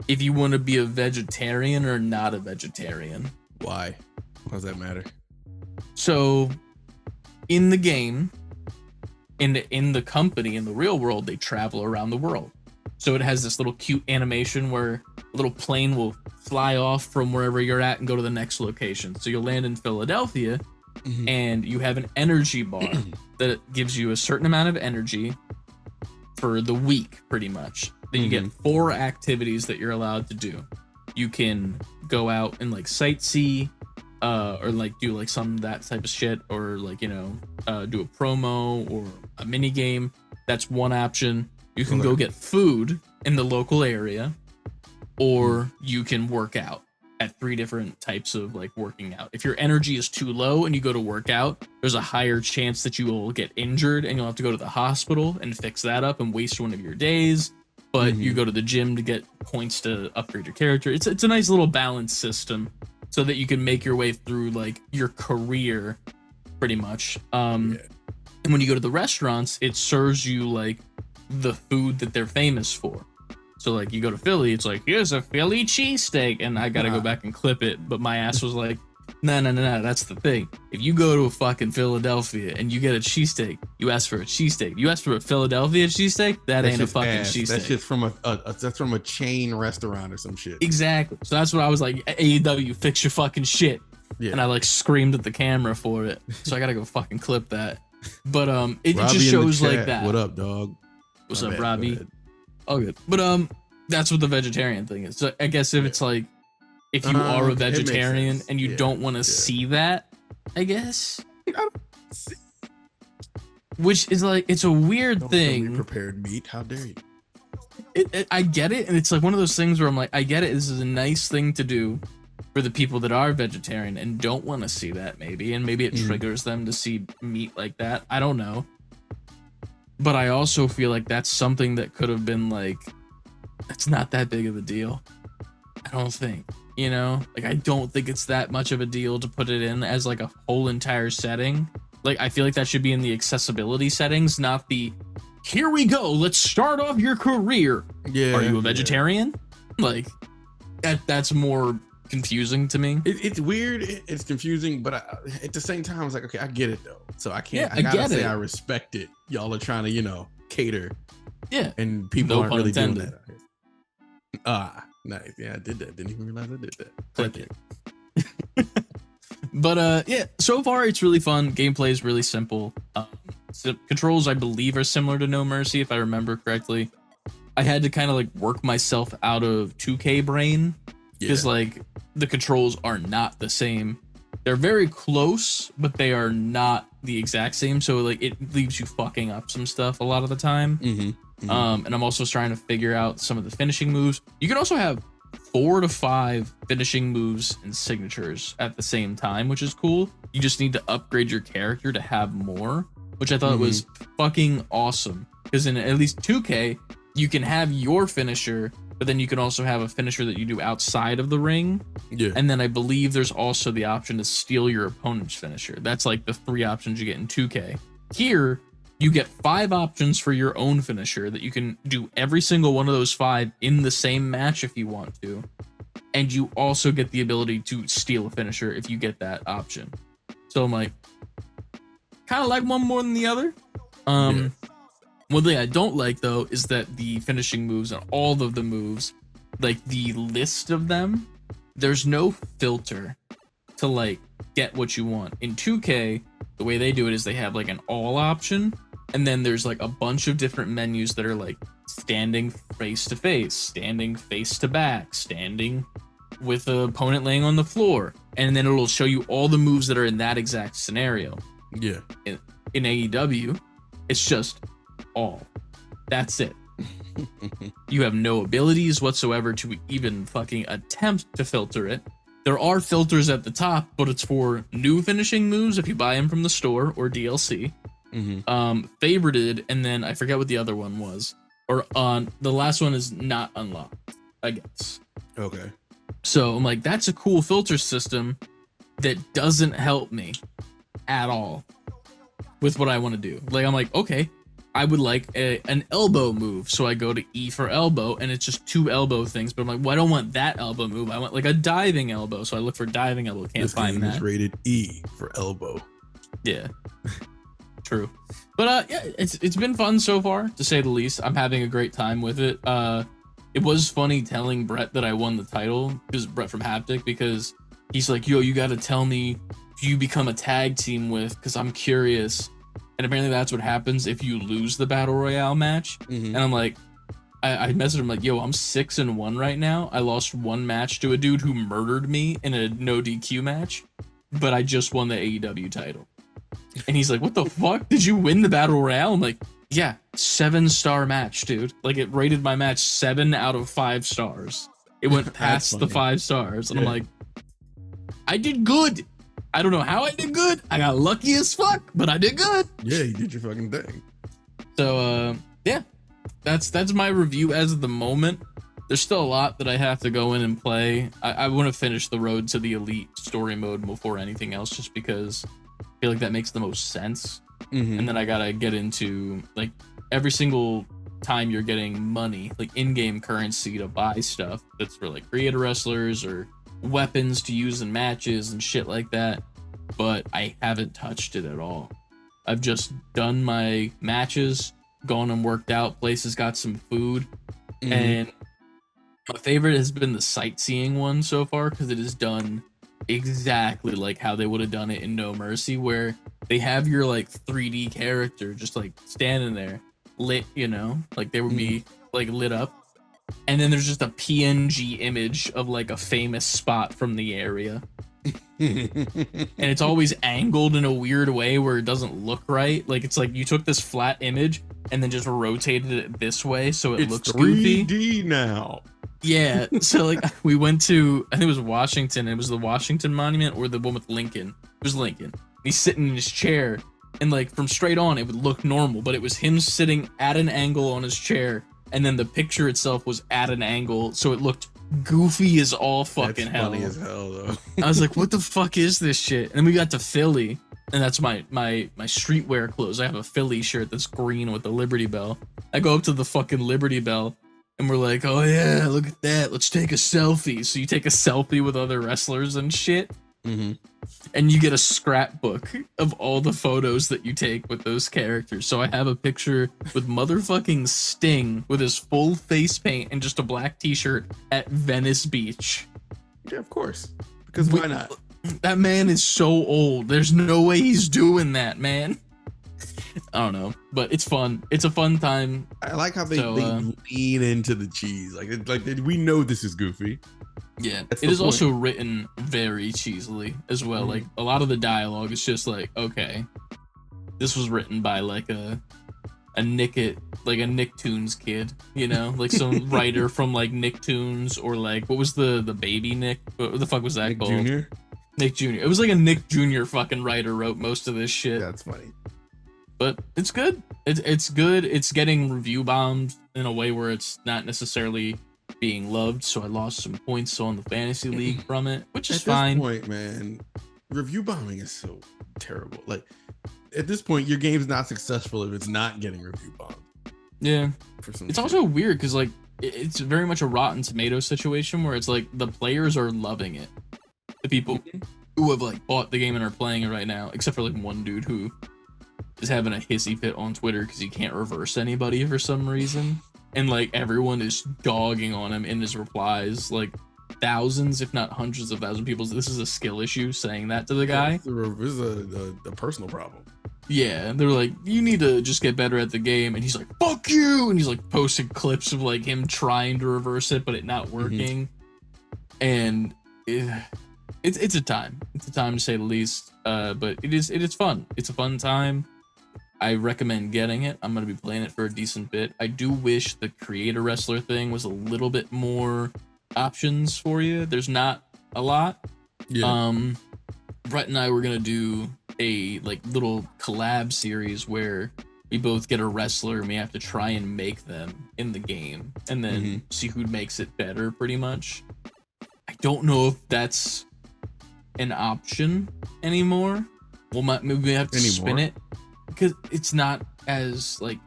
if you want to be a vegetarian or not a vegetarian. Why? Why does that matter? So in the game, in the company in the real world, they travel around the world. So it has this little cute animation where a little plane will fly off from wherever you're at and go to the next location. So you'll land in Philadelphia, and you have an energy bar that gives you a certain amount of energy for the week, pretty much. Then you get 4 activities that you're allowed to do. You can go out and like sightsee, or like do like some of that type of shit, or like, you know, do a promo or a mini game. That's one option. You can go get food in the local area, or you can work out at 3 different types of like working out. If your energy is too low and you go to work out, there's a higher chance that you will get injured and you'll have to go to the hospital and fix that up and waste one of your days. But you go to the gym to get points to upgrade your character. It's a nice little balance system so that you can make your way through like your career pretty much. And when you go to the restaurants, it serves you like the food that they're famous for. So like you go to Philly, it's like, here's a Philly cheesesteak, and I gotta go back and clip it, but my ass was like, no, that's the thing. If you go to a fucking Philadelphia and you get a cheesesteak, you ask for a cheesesteak. You ask for a Philadelphia cheesesteak, that ain't a fucking cheesesteak. That's just from a chain restaurant or some shit. Exactly. So that's what I was like, AEW, fix your fucking shit. Yeah. And I like screamed at the camera for it. So I gotta go fucking clip that. But it just shows like that. What up, dog? What's up, Robbie? All good. But that's what the vegetarian thing is. So I guess if it's like, if you are a vegetarian and you don't want to see that, I guess. Which is like, it's a weird thing. Prepared meat. How dare you? I get it, and it's like one of those things where I'm like, I get it. This is a nice thing to do for the people that are vegetarian and don't want to see that, maybe, and maybe it triggers them to see meat like that. I don't know. But I also feel like that's something that could have been like, it's not that big of a deal. I don't think, you know, like, I don't think it's that much of a deal to put it in as like a whole entire setting. Like, I feel like that should be in the accessibility settings, not the, here we go, let's start off your career. Yeah. Are you a vegetarian? Like, that's more confusing to me. It's weird. It's confusing, but at the same time, I was like, okay, I get it though. So I can't. I gotta say, I respect it. Y'all are trying to, you know, cater. Yeah. And people aren't really doing that. Nice. Yeah, I did that. Didn't even realize I did that. Thank you. But yeah, so far it's really fun. Gameplay is really simple. So controls, I believe, are similar to No Mercy, if I remember correctly. I had to kind of like work myself out of 2K brain, because like the controls are not the same. They're very close, but they are not the exact same. So like it leaves you fucking up some stuff a lot of the time. And I'm also trying to figure out some of the finishing moves. You can also have 4 to 5 finishing moves and signatures at the same time, which is cool. You just need to upgrade your character to have more, which I thought was fucking awesome. Because in at least 2K, you can have your finisher, but then you can also have a finisher that you do outside of the ring. Yeah. And then I believe there's also the option to steal your opponent's finisher. That's like the 3 options you get in 2K. Here, you get 5 options for your own finisher that you can do every single one of those 5 in the same match if you want to. And you also get the ability to steal a finisher if you get that option. So I'm like, kind of like one more than the other. One thing I don't like, though, is that the finishing moves and all of the moves, like the list of them, there's no filter to like get what you want. In 2K, the way they do it is they have like an all option, and then there's like a bunch of different menus that are like standing face to face, standing face to back, standing with the opponent laying on the floor, and then it'll show you all the moves that are in that exact scenario. Yeah. In AEW, it's just all. That's it. You have no abilities whatsoever to even fucking attempt to filter it. There are filters at the top, but it's for new finishing moves if you buy them from the store or DLC. Favorited, and then I forget what the other one was. Or on the last one is not unlocked, I guess. Okay. So I'm like, that's a cool filter system that doesn't help me at all with what I want to do. Like, I'm like, okay, I would like an elbow move. So I go to E for elbow, and it's just 2 elbow things. But I'm like, well, I don't want that elbow move. I want like a diving elbow. So I look for diving elbow. Can't find that. This game is rated E for elbow. Yeah. True. But yeah, it's been fun so far, to say the least. I'm having a great time with it. It was funny telling Brett that I won the title, because Brett from Haptic, because he's like, yo, you got to tell me who you become a tag team with, because I'm curious. And apparently that's what happens if you lose the battle royale match. And I'm like, I messaged him like, yo, I'm 6-1 right now. I lost one match to a dude who murdered me in a no DQ match, but I just won the AEW title. And he's like, what the fuck? Did you win the battle royale? I'm like, yeah, 7-star match, dude. Like, it rated my match 7 out of 5 stars. It went past the 5 stars. And I'm like, I did good. I don't know how I did good. I got lucky as fuck, but I did good. Yeah, you did your fucking thing. So, yeah. That's my review as of the moment. There's still a lot that I have to go in and play. I want to finish the road to the elite story mode before anything else, just because I feel like that makes the most sense. And then I gotta get into, like, every single time you're getting money, like in-game currency to buy stuff that's for like creator wrestlers or weapons to use in matches and shit like that. But I haven't touched it at all. I've just done my matches, gone and worked out, places, got some food, and my favorite has been the sightseeing one so far, because it is done exactly like how they would have done it in No Mercy, where they have your like 3D character just like standing there lit, you know, like they would be like lit up, and then there's just a PNG image of like a famous spot from the area. And it's always angled in a weird way where it doesn't look right. Like, it's like you took this flat image and then just rotated it this way so it looks 3D goofy now. Yeah, so like we went to, I think it was Washington. It was the Washington Monument or the one with Lincoln. It was Lincoln. He's sitting in his chair, and like from straight on it would look normal, but it was him sitting at an angle on his chair, and then the picture itself was at an angle, so it looked goofy as all fucking That's hell. funny as hell though. I was like, what the fuck is this shit? And then we got to Philly, and that's my streetwear clothes. I have a Philly shirt that's green with the Liberty Bell. I go up to the fucking Liberty Bell, and we're like, oh yeah, look at that, let's take a selfie. So you take a selfie with other wrestlers and shit, and you get a scrapbook of all the photos that you take with those characters. So I have a picture with motherfucking Sting with his full face paint and just a black t-shirt at Venice Beach. Yeah, of course. Because why not? That man is so old. There's no way he's doing that, man. I don't know, but it's fun. It's a fun time. I like how they lean into the cheese. We know this is goofy. Yeah, it is also written very cheesily as well. Like, a lot of the dialogue is just like, okay, this was written by like a Nicktoons kid, you know, like some writer from like Nicktoons, or like, what was the baby Nick? What the fuck was that called? Jr.? Nick Jr. It was like a Nick Jr. fucking writer wrote most of this shit. That's funny. But it's good. It's good. It's getting review bombed in a way where it's not necessarily being loved. So I lost some points on the fantasy league from it, which is fine. At this point, man, review bombing is so terrible. Like, at this point, your game's not successful if it's not getting review bombed. Yeah. It's also weird because like it's very much a Rotten Tomatoes situation where it's like the players are loving it. The people who have like bought the game and are playing it right now, except for like one dude who is having a hissy fit on Twitter because he can't reverse anybody for some reason, and like everyone is dogging on him in his replies, like thousands if not hundreds of thousands of people. This is a skill issue, saying that to the guy. This is a personal problem. Yeah, they're like, you need to just get better at the game, and he's like, fuck you, and he's like posting clips of like him trying to reverse it but it not working. And it's a time to say the least, but it is fun. It's a fun time. I recommend getting it. I'm going to be playing it for a decent bit. I do wish the creator wrestler thing was a little bit more options for you. There's not a lot. Yeah. Brett and I were going to do a like little collab series where we both get a wrestler and we have to try and make them in the game and then see who makes it better, pretty much. I don't know if that's an option anymore. Maybe we have to spin it, because it's not as like,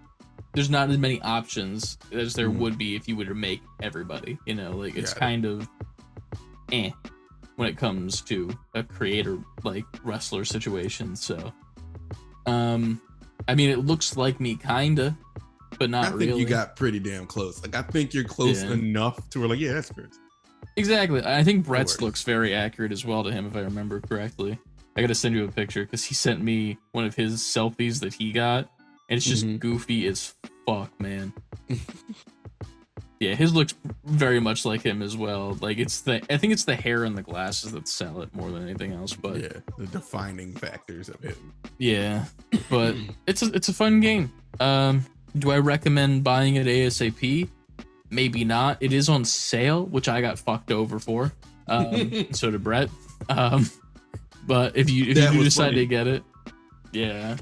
there's not as many options as there would be if you were to make everybody, you know, like it's kind of when it comes to a creator like wrestler situation. So I mean, it looks like me, kinda, but not I think really. you got pretty damn close. Like I think you're close enough to where like, yeah, that's Chris. Exactly. I think Brett's works. looks very accurate as well to him, if I remember correctly. I gotta send you a picture because he sent me one of his selfies that he got, and it's just goofy as fuck, man. Yeah, his looks very much like him as well. Like I think it's the hair and the glasses that sell it more than anything else. But yeah, the defining factors of him. Yeah, but it's a fun game. Do I recommend buying it ASAP? Maybe not. It is on sale, which I got fucked over for. So did Brett. But if you do decide to get it, yeah,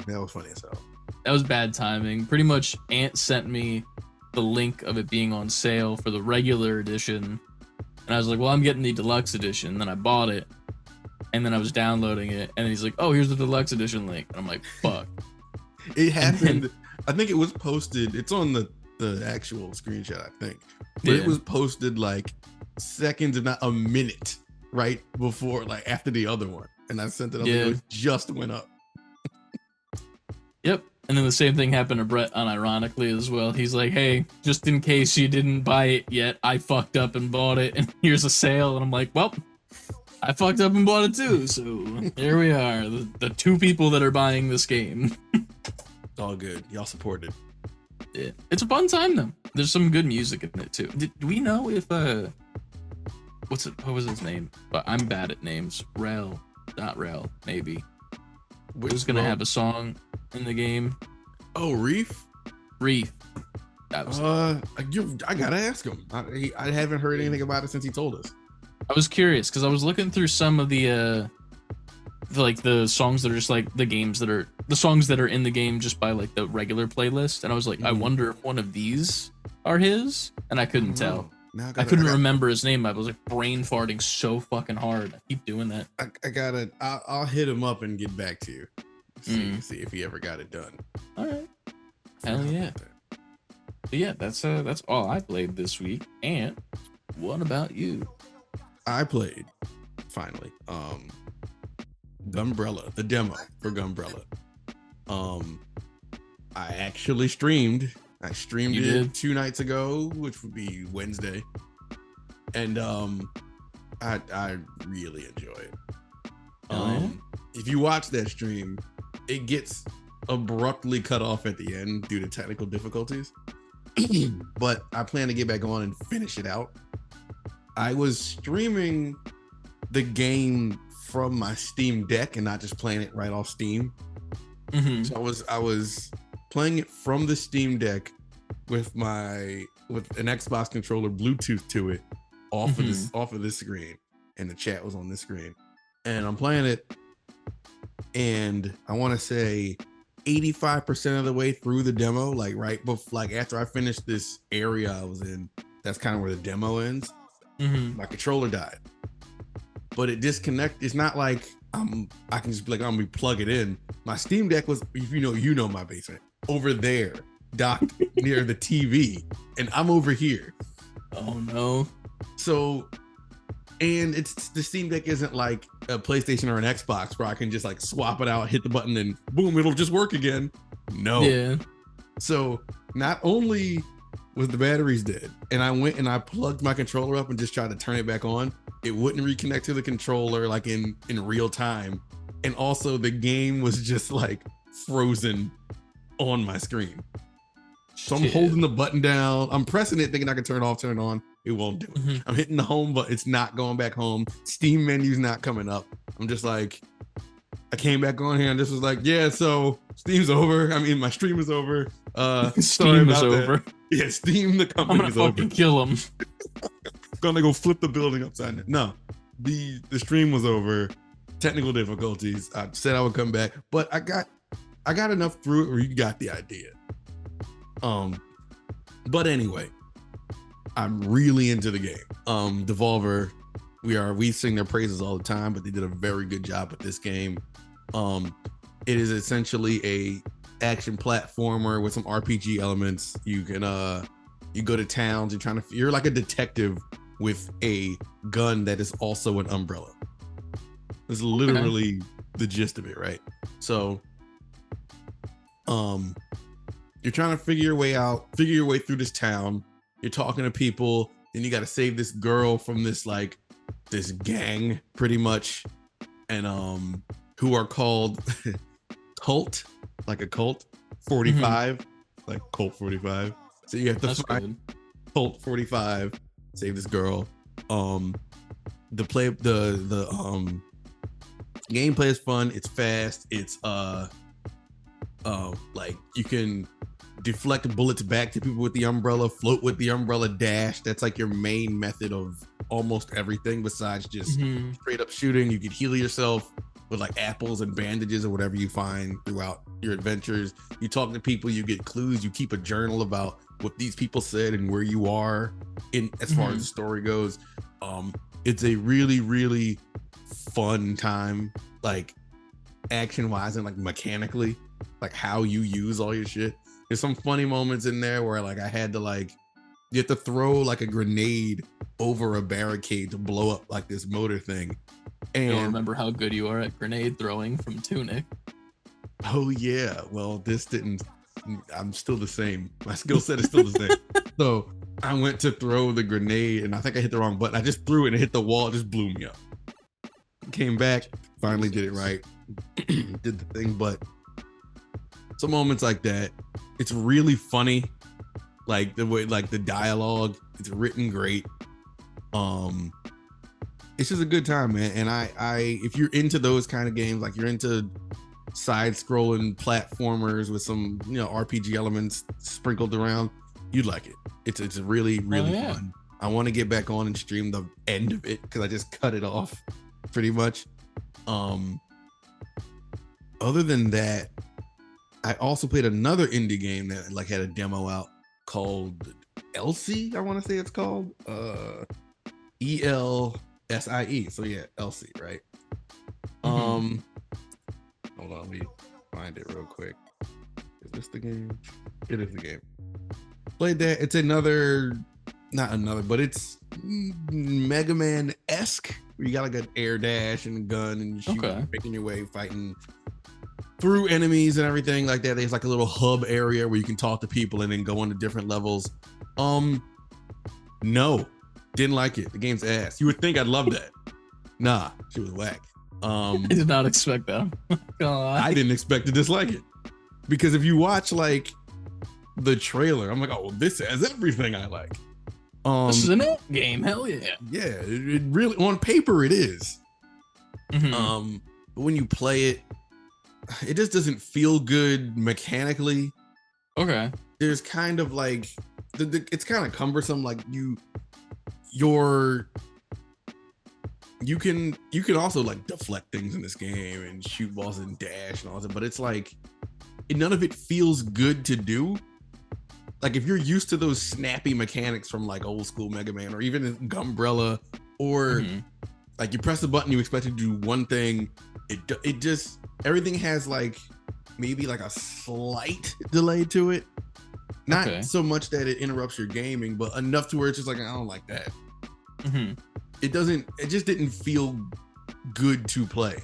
that was funny as hell. That was bad timing. Pretty much, Ant sent me the link of it being on sale for the regular edition, and I was like, well, I'm getting the deluxe edition. And then I bought it, and then I was downloading it, and he's like, oh, here's the deluxe edition link, and I'm like, fuck. It happened. I think it was posted. It's on the actual screenshot, I think, but it was posted like seconds, if not a minute, right before, like after the other one, and I sent it up. And it just went up. Yep. And then the same thing happened to Brett unironically as well. He's like, hey, just in case you didn't buy it yet, I fucked up and bought it, and here's a sale. And I'm like, well, I fucked up and bought it too. So here we are, the two people that are buying this game. It's all good. Y'all supported. Yeah. It's a fun time though. There's some good music in it too. Do we know if what was his name? But I'm bad at names. Not Rel, maybe. Who's gonna have a song in the game? Oh, Reef. That was I gotta ask him. I haven't heard anything about it since he told us. I was curious because I was looking through some of the songs that are just like the songs that are in the game just by like the regular playlist, and I was like, I wonder if one of these are his, and I couldn't tell. I couldn't remember his name. I was like brain farting so fucking hard. I keep doing that. I'll hit him up and get back to you. See if he ever got it done. All right. Hell yeah. But yeah, that's all I played this week. And what about you? I played finally Gunbrella, the demo for Gunbrella. I actually streamed. I streamed it 2 nights ago, which would be Wednesday, and I really enjoy it. If you watch that stream, it gets abruptly cut off at the end due to technical difficulties, but I plan to get back on and finish it out. I was streaming the game from my Steam Deck and not just playing it right off Steam. So I was playing it from the Steam Deck with an Xbox controller Bluetooth to it off of this screen, and the chat was on this screen, and I'm playing it, and I want to say 85% of the way through the demo, like right before, like after I finished this area I was in, that's kind of where the demo ends. My controller died, but it disconnected. It's not like I can just be like, I'm gonna plug it in. My Steam Deck was, if you know my basement over there, docked near the TV, and I'm over here. Oh no. So, and it's the Steam Deck isn't like a PlayStation or an Xbox where I can just like swap it out, hit the button, and boom, it'll just work again. No. Yeah. So not only was the batteries dead, and I went and I plugged my controller up and just tried to turn it back on, it wouldn't reconnect to the controller like in real time, and also the game was just like frozen on my screen. So I'm holding the button down, I'm pressing it thinking I can turn it off, turn it on, it won't do it. I'm hitting the home button, it's not going back home. Steam menu's not coming up. I'm just like, I came back on here and this was like, yeah, so Steam's over. I mean, my stream is over. Steam is over. Yeah, Steam, the company is over. I'm gonna fucking kill him. Gonna go flip the building upside down. No, the stream was over. Technical difficulties. I said I would come back, but I got enough through it where you got the idea. But anyway, I'm really into the game. Devolver, we sing their praises all the time, but they did a very good job with this game. It is essentially a action platformer with some RPG elements. You can you go to towns, you're like a detective with a gun that is also an umbrella. It's literally the gist of it, right? So You're trying to figure your way through this town. You're talking to people, then you got to save this girl from this gang, pretty much, and who are called cult, like a cult 45, like Colt 45. So you have to find Colt 45, save this girl. The gameplay is fun. It's fast. It's like you can deflect bullets back to people with the umbrella, float with the umbrella, dash. That's like your main method of almost everything besides just straight up shooting. You can heal yourself with like apples and bandages or whatever you find throughout your adventures. You talk to people, you get clues, you keep a journal about what these people said and where you are in as far as the story goes. It's a really, really fun time, like action wise and like mechanically, like how you use all your shit. There's some funny moments in there where like I had to you have to throw like a grenade over a barricade to blow up like this motor thing. And you don't remember how good you are at grenade throwing from Tunic. Oh yeah, well I'm still the same. My skill set is still the same. So I went to throw the grenade and I think I hit the wrong button. I just threw it and it hit the wall. It just blew me up. Came back, finally did it right. Did the thing, but some moments like that, it's really funny. Like the way, like the dialogue, it's written great. It's just a good time, man. And I if you're into those kind of games, like you're into side-scrolling platformers with some RPG elements sprinkled around, you'd like it. It's really fun. I want to get back on and stream the end of it because I just cut it off pretty much. Other than that, I also played another indie game that like had a demo out called Elsie. I want to say it's called ELSIE. So yeah, Elsie, right? Hold on, let me find it real quick. Is this the game? It is the game. Played that. It's but it's Mega Man-esque. Where you got like an air dash and a gun and shoot, making your way, fighting through enemies and everything like that. There's like a little hub area where you can talk to people and then go into different levels. No, didn't like it. The game's ass. You would think I'd love that. Nah, she was whack. I did not expect that. I didn't expect to dislike it because if you watch like the trailer, I'm like, oh, this has everything I like. This is an it game, hell yeah. Yeah, it really, on paper it is. But when you play it, it just doesn't feel good mechanically. Okay. There's kind of like it's kind of cumbersome. Like you can also like deflect things in this game and shoot balls and dash and all that, but it's like none of it feels good to do. Like if you're used to those snappy mechanics from like old school Mega Man or even Gumbrella, or like you press the button, you expect to do one thing, it just everything has like maybe like a slight delay to it. Not so much that it interrupts your gaming, but enough to where it's just like, I don't like that. It just didn't feel good to play.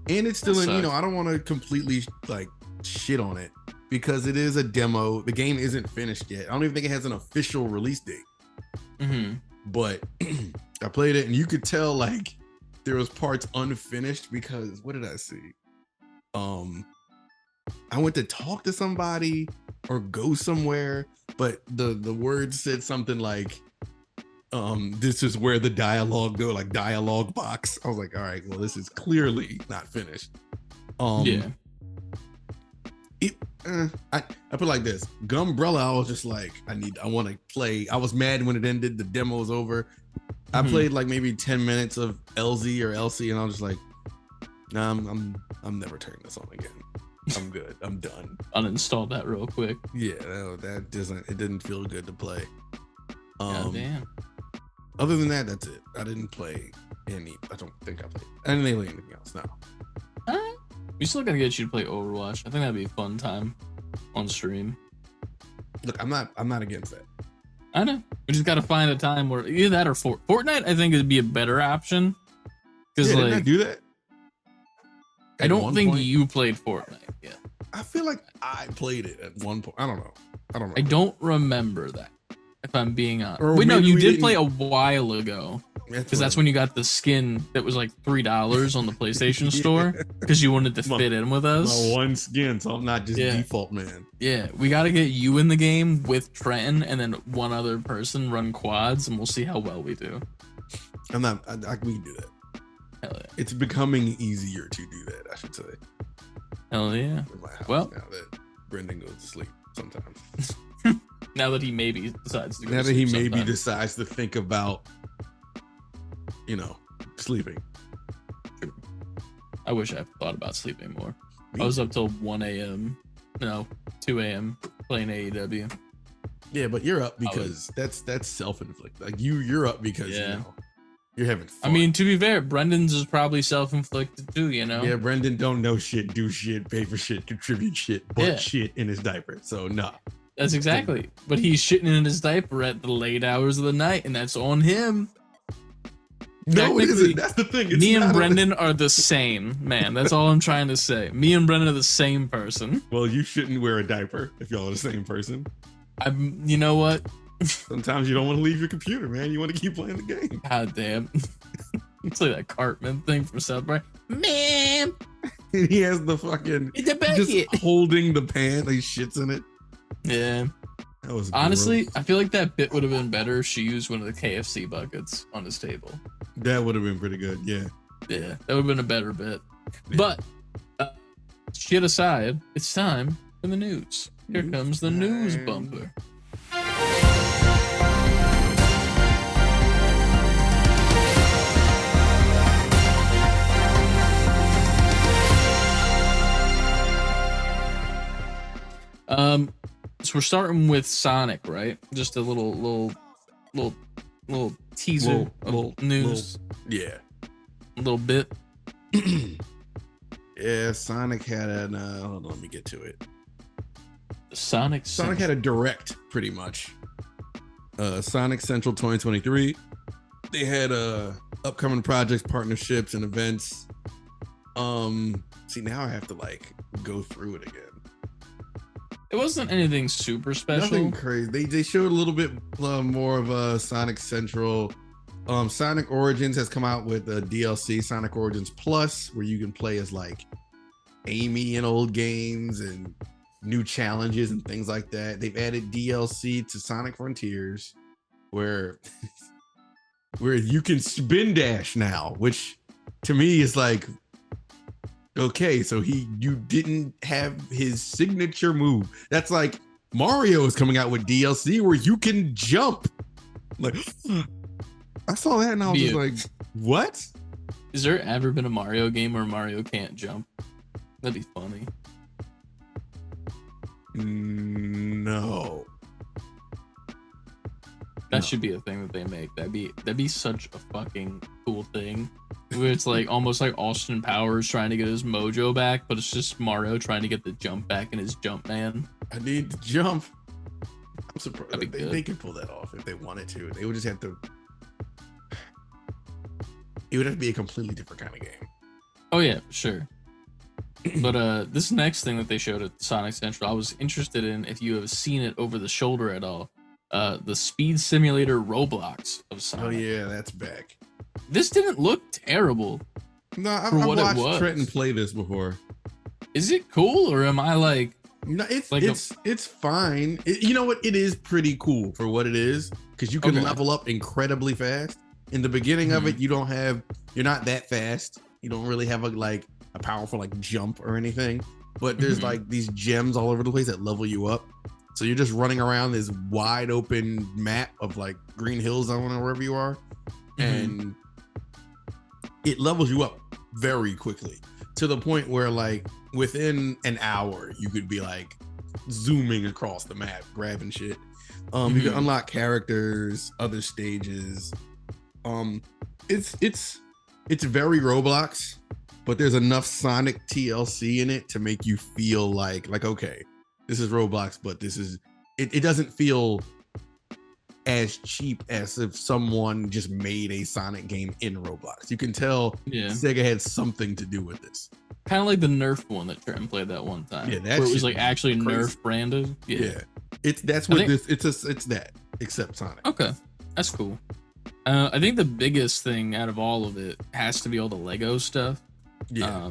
And it's still in, I don't want to completely like shit on it because it is a demo. The game isn't finished yet. I don't even think it has an official release date. But I played it and you could tell like there was parts unfinished because what did I see? I went to talk to somebody or go somewhere, but the words said something like, this is where the dialogue go, like dialogue box. I was like, all right, well, this is clearly not finished. I put it like this. Gumbrella, I was just like, I want to play. I was mad when it ended. The demo was over. I played like maybe 10 minutes of LZ or LC, and I was just like, nah, I'm never turning this on again. I'm good. I'm done. Uninstall that real quick. Yeah, it didn't feel good to play. God damn. Other than that, that's it. I didn't play I don't think I played anything else. No. We still gotta get you to play Overwatch. I think that'd be a fun time on stream. Look, I'm not against that. I know. We just gotta find a time where either that or Fortnite. I think it'd be a better option. Because didn't I do that? I at don't one think point? you played Fortnite. Yeah. I feel like I played it at one point. I don't know. I don't know. I don't remember that, if I'm being honest. Or Wait, no, maybe you we did play a didn't- while ago. Because that's what when you got the skin that was like $3 on the PlayStation Store. Because you wanted to fit in with us. my one skin, so I'm not just Yeah. default man. Yeah, we got to get you in the game with Trenton and then one other person run quads, and we'll see how well we do. I'm not. We can do that. Hell yeah. It's becoming easier to do that, I should say. Hell yeah. In my house Well, now that Brendan goes to sleep sometimes. now that he maybe decides to go Now to that he sleep maybe sometime. decides to think about, sleeping. I wish I thought about sleeping more. Me I was up till 1 a.m. No, 2 a.m. playing AEW. Yeah, but you're up because that's self-inflicted. Like you're up because Yeah. you're having fun. I mean, to be fair, Brendan's is probably self-inflicted too, you know? yeah, Brendan don't know shit, do shit, pay for shit, contribute shit, put Yeah. shit in his diaper. So nah. That's exactly. But he's shitting in his diaper at the late hours of the night, and that's on him. No, it Technically, isn't. That's the thing. It's Me and not Brendan are the same, man. That's all I'm trying to say. Me and Brendan are the same person. Well, you shouldn't wear a diaper if y'all are the same person. You know what? Sometimes you don't want to leave your computer, man. You want to keep playing the game. God damn. It's like that Cartman thing from South Park. Man, And he has the fucking it's a just bucket. holding the pan, like shits in it. Yeah. That was Honestly, gross. I feel like that bit would have been better if she used one of the KFC buckets on his table. That would have been pretty good. Yeah. Yeah, that would have been a better bit. Yeah. But shit aside, it's time for the news. Here comes the news time. bumper. So we're starting with Sonic, right? Just a little teaser of news, Yeah. a little bit. Yeah, Sonic had an hold on, let me get to it. Sonic Had a direct pretty much. Sonic Central 2023. They had upcoming projects, partnerships, and events. See, now I have to like go through it again. It wasn't anything super special. Nothing crazy. They showed a little bit more of Sonic Central. Sonic Origins has come out with a DLC, Sonic Origins Plus, where you can play as like Amy in old games and new challenges and things like that. They've added DLC to Sonic Frontiers, where you can spin dash now, which to me is like, okay, so you didn't have his signature move. That's like Mario is coming out with DLC where you can jump. Like, I saw that and I was just like, what? Is there ever been a Mario game where Mario can't jump? That'd be funny. No. That should be a thing that they make. That'd be such a fucking cool thing. Where it's like almost like Austin Powers trying to get his mojo back, but it's just Mario trying to get the jump back in his jump man. I need to jump. I'm surprised That'd be good. they could pull that off if they wanted to. They would just have to. It would have to be a completely different kind of game. Oh yeah, for sure. But this next thing that they showed at Sonic Central, I was interested in if you have seen it over the shoulder at all. The Speed Simulator Roblox of Sonic. Oh yeah, that's back. This didn't look terrible. No, I've what it was. watched Trenton play this before. Is it cool or am I like? No, it's Like it's fine. You know what? It is pretty cool for what it is because you can Okay. level up incredibly fast. In the beginning of it, you're not that fast. You don't really have a powerful like jump or anything. But there's like these gems all over the place that level you up. So you're just running around this wide open map of like green hills, I don't know, wherever you are, and it levels you up very quickly to the point where like within an hour you could be like zooming across the map grabbing shit. You can unlock characters, other stages. It's very Roblox, but there's enough Sonic TLC in it to make you feel like okay, this is Roblox, but it doesn't feel as cheap as if someone just made a Sonic game in Roblox. You can tell Sega had something to do with this. kind of like the Nerf one that Trenton played that one time. Yeah, that where it was shit like was actually crazy. Nerf branded. Yeah. It's that except Sonic. Okay, that's cool. I think the biggest thing out of all of it has to be all the Lego stuff. Yeah.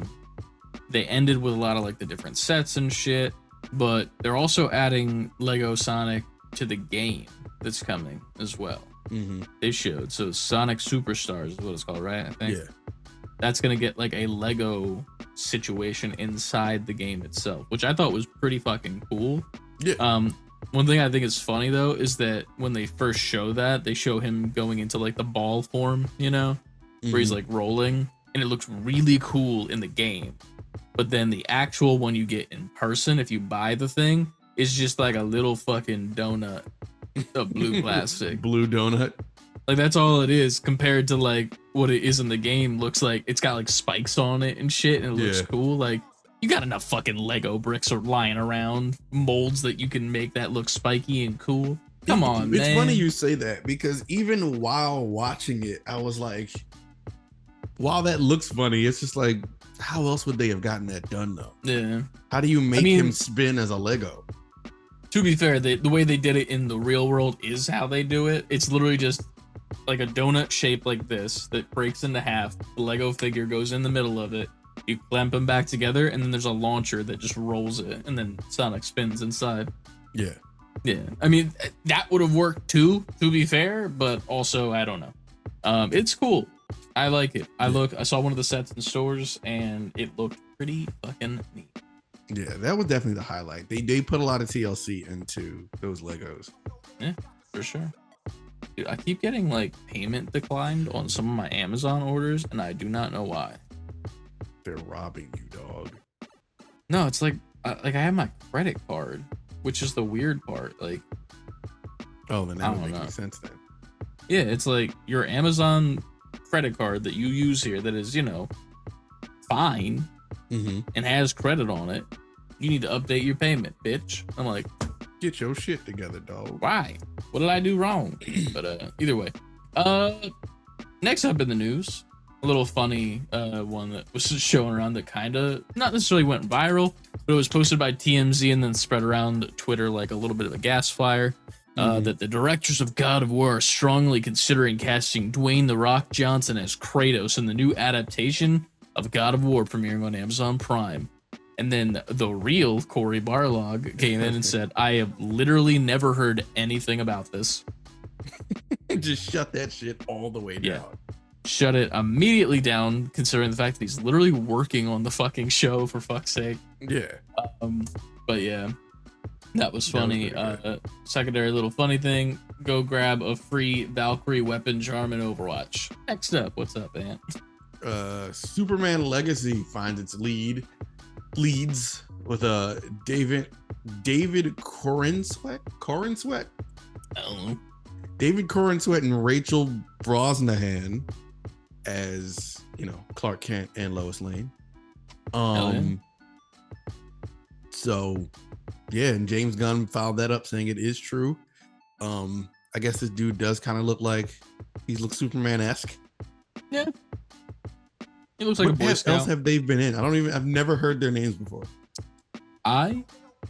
They ended with a lot of like the different sets and shit, but they're also adding Lego Sonic to the game that's coming as well. They showed, so Sonic Superstars is what it's called, right? I think. Yeah. That's gonna get like a Lego situation inside the game itself, which I thought was pretty fucking cool. Yeah. One thing I think is funny though is that when they first show that, they show him going into like the ball form, you know, where he's like rolling, and it looks really cool in the game. But then the actual one you get in person, if you buy the thing, is just like a little fucking donut of blue plastic. Blue donut. Like that's all it is compared to like what it is in the game. Looks like it's got like spikes on it and shit, and it looks cool. Like you got enough fucking Lego bricks or lying around, molds that you can make that look spiky and cool. Come on, man. It's funny you say that, because even while watching it, I was like, while that looks funny, it's just like, how else would they have gotten that done though? Yeah. How do you make him spin as a Lego? To be fair, the way they did it in the real world is how they do it. It's literally just like a donut shape like this that breaks into half. The Lego figure goes in the middle of it. You clamp them back together, and then there's a launcher that just rolls it, and then Sonic spins inside. Yeah. Yeah. I mean, that would have worked too, to be fair, but also, I don't know. It's cool. I like it. I saw one of the sets in stores, and it looked pretty fucking neat. Yeah, that was definitely the highlight. They put a lot of TLC into those Legos. Yeah, for sure. Dude, I keep getting like payment declined on some of my Amazon orders, and I do not know why. They're robbing you, dog. No, it's like I have my credit card, which is the weird part. Like, oh, then that would make any sense then. Yeah, it's like your Amazon credit card that you use here that is, you know, fine and has credit on it. You need to update your payment, bitch. I'm like, get your shit together, dog. Why? What did I do wrong? But either way, next up in the news, a little funny one that was just showing around that kind of not necessarily went viral, but it was posted by TMZ and then spread around Twitter like a little bit of a gas fire. That the directors of God of War are strongly considering casting Dwayne "The Rock" Johnson as Kratos in the new adaptation of God of War premiering on Amazon Prime. And then the real Corey Barlog came in and said, I have literally never heard anything about this. Just shut that shit all the way down. Yeah. Shut it immediately down, considering the fact that he's literally working on the fucking show, for fuck's sake. Yeah. But yeah, that was funny. Secondary little funny thing. Go grab a free Valkyrie weapon charm in Overwatch. Next up, what's up, Ant? Superman Legacy finds its leads with David Corenswet. I don't know. David Corenswet and Rachel Brosnahan as, you know, Clark Kent and Lois Lane. So yeah, and James Gunn filed that up saying it is true. I guess this dude does kind of look like he looks Superman-esque. Yeah. He looks like a Boy Scout. What else have they been in? I've never heard their names before. I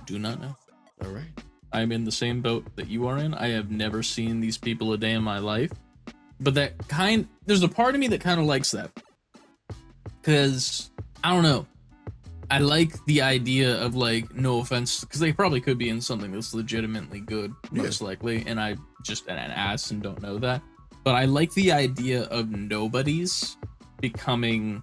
do not know. All right. I'm in the same boat that you are in. I have never seen these people a day in my life. But there's a part of me that kind of likes that. Because, I don't know. I like the idea of, like, no offense, because they probably could be in something that's legitimately good, most likely, and I just an ass and don't know that. But I like the idea of nobodies becoming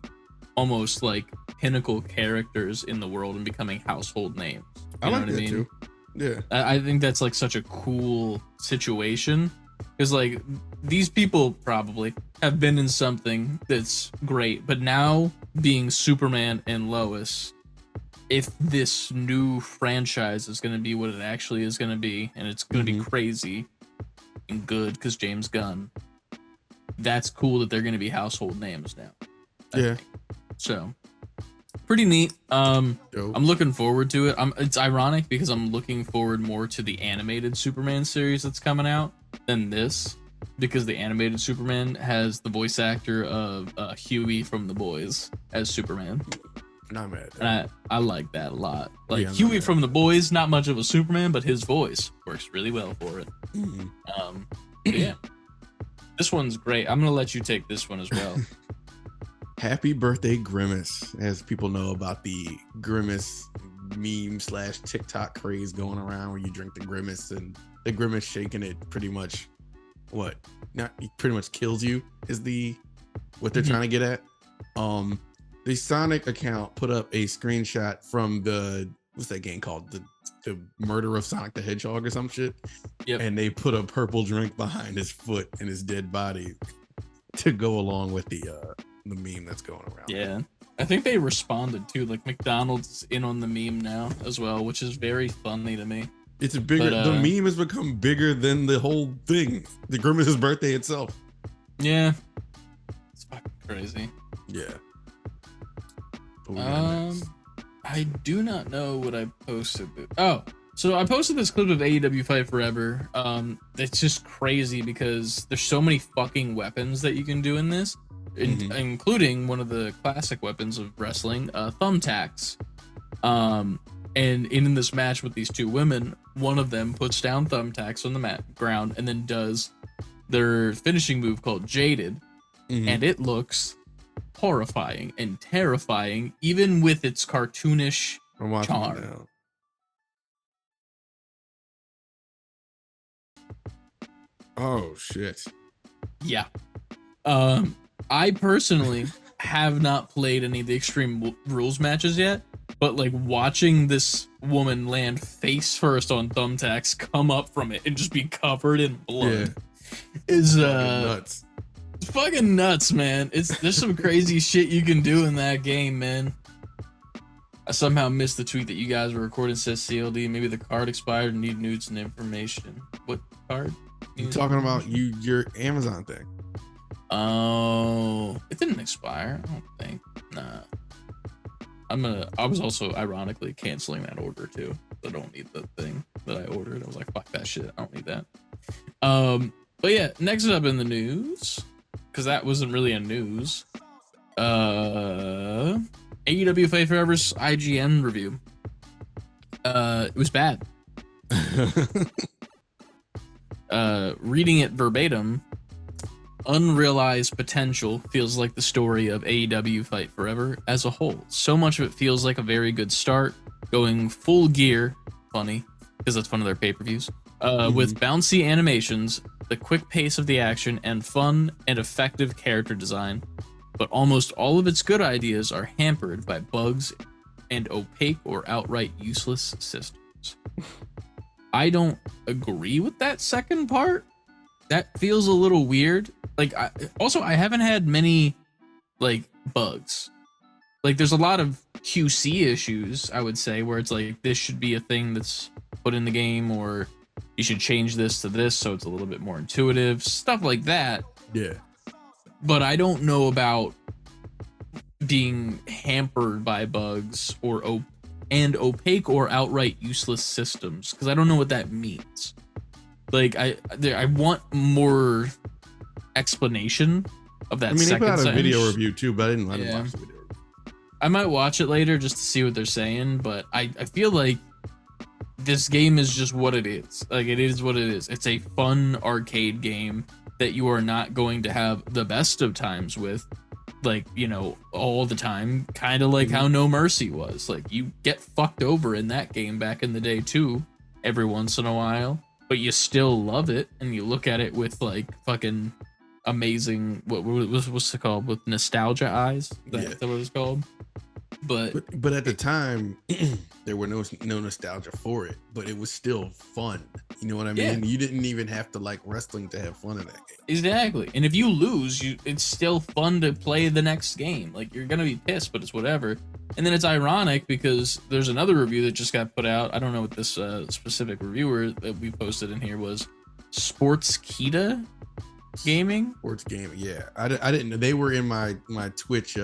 almost like pinnacle characters in the world and becoming household names. I like that too. Yeah. I think that's like such a cool situation. Because like these people probably have been in something that's great, but now being Superman and Lois, if this new franchise is going to be what it actually is going to be, and it's going to be crazy and good because James Gunn, that's cool that they're going to be household names now. I think. So pretty neat. I'm looking forward to it. It's ironic because I'm looking forward more to the animated Superman series that's coming out than this, because the animated Superman has the voice actor of Huey from The Boys as Superman. Not mad at that. And I like that a lot. Like Yeah, I'm not Huey mad from at The Boys, not much of a Superman, but his voice works really well for it. Mhm. But yeah, this one's great. I'm gonna let you take this one as well. Happy birthday, Grimace. As people know about the Grimace meme / TikTok craze going around, where you drink the Grimace and the Grimace shaking it pretty much pretty much kills you is what they're trying to get at. The Sonic account put up a screenshot from what's that game called? The murder of Sonic the Hedgehog or some shit. Yep. And they put a purple drink behind his foot and his dead body to go along with the meme that's going around. Yeah. I think they responded too. Like McDonald's is in on the meme now as well, which is very funny to me. It's bigger. The meme has become bigger than the whole thing. The Grimace's birthday itself. Yeah. It's fucking crazy. Yeah. I do not know what I posted. Oh, so I posted this clip of AEW Fight Forever. It's just crazy because there's so many fucking weapons that you can do in this, including one of the classic weapons of wrestling, thumbtacks. And in this match with these two women, one of them puts down thumbtacks on the ground and then does their finishing move called Jaded, and it looks horrifying and terrifying, even with its cartoonish charm. Oh shit. Yeah. I personally have not played any of the Extreme Rules matches yet, but like watching this woman land face first on thumbtacks, come up from it, and just be covered in blood is nuts. It's fucking nuts, man. There's some crazy shit you can do in that game, man. I somehow missed the tweet that you guys were recording. Says CLD. Maybe the card expired and need nudes and information. What card? You talking about your Amazon thing? Oh, it didn't expire. I don't think. Nah. I was also ironically canceling that order too. I don't need the thing that I ordered. I was like, fuck that shit. I don't need that. But yeah, next up in the news, because that wasn't really a news. AEW Fight Forever's IGN review. It was bad. Reading it verbatim, unrealized potential feels like the story of AEW Fight Forever as a whole. So much of it feels like a very good start, going full gear, funny, because that's one of their pay-per-views, with bouncy animations, the quick pace of the action, and fun and effective character design. But almost all of its good ideas are hampered by bugs and opaque or outright useless systems. I don't agree with that second part. That feels a little weird. Like, I haven't had many, like, bugs. Like, there's a lot of QC issues, I would say, where it's like, this should be a thing that's put in the game, or you should change this to this so it's a little bit more intuitive, stuff like that. Yeah. But I don't know about being hampered by bugs or opaque or outright useless systems, because I don't know what that means. Like, I want more explanation of that. I mean, they put out a video review too, but I didn't let him watch the video review. I might watch it later just to see what they're saying, but I feel like this game is just what it is. Like, it is what it is. It's a fun arcade game that you are not going to have the best of times with, like, you know, all the time, kind of like how No Mercy was. Like, you get fucked over in that game back in the day too, every once in a while, but you still love it, and you look at it with like fucking amazing, what's it called, with nostalgia eyes. That's what it's called. But at the time, there were no nostalgia for it, but it was still fun. You know what I mean? You didn't even have to like wrestling to have fun in that game. Exactly. And if you lose, it's still fun to play the next game. Like, you're gonna be pissed, but it's whatever. And then it's ironic because there's another review that just got put out. I don't know what this specific reviewer that we posted in here was. Sports Kita Gaming. Sports Gaming. Yeah, I didn't know they were in my Twitch.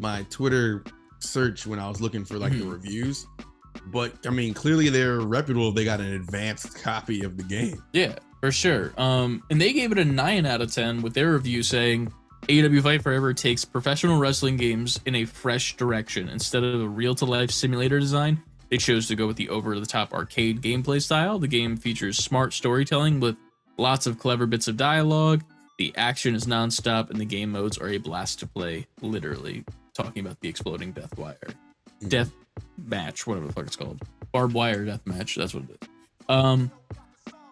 My Twitter search when I was looking for like the reviews. But I mean, clearly they're reputable. They got an advanced copy of the game. Yeah, for sure. And they gave it a 9 out of 10 with their review saying AEW Fight Forever takes professional wrestling games in a fresh direction. Instead of a real-to-life simulator design, they chose to go with the over-the-top arcade gameplay style. The game features smart storytelling with lots of clever bits of dialogue. The action is nonstop, and the game modes are a blast to play, literally. Talking about the exploding death wire. Death match, whatever the fuck it's called. Barbed wire death match, that's what it is.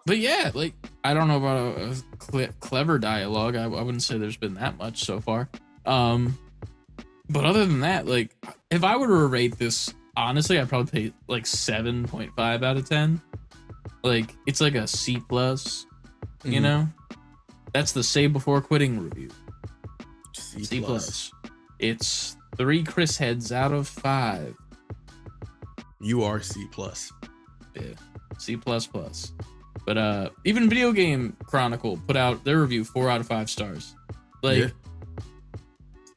But yeah, like, I don't know about a clever dialogue. I wouldn't say there's been that much so far. But other than that, like, if I were to rate this, honestly, I'd probably pay like 7.5 out of 10. Like, it's like a C+, you know? That's the Save Before Quitting review. C+. It's 3 Chris heads out of 5. You are C+. Yeah, C++. But even Video Game Chronicle put out their review 4 out of 5 stars. Like, yeah.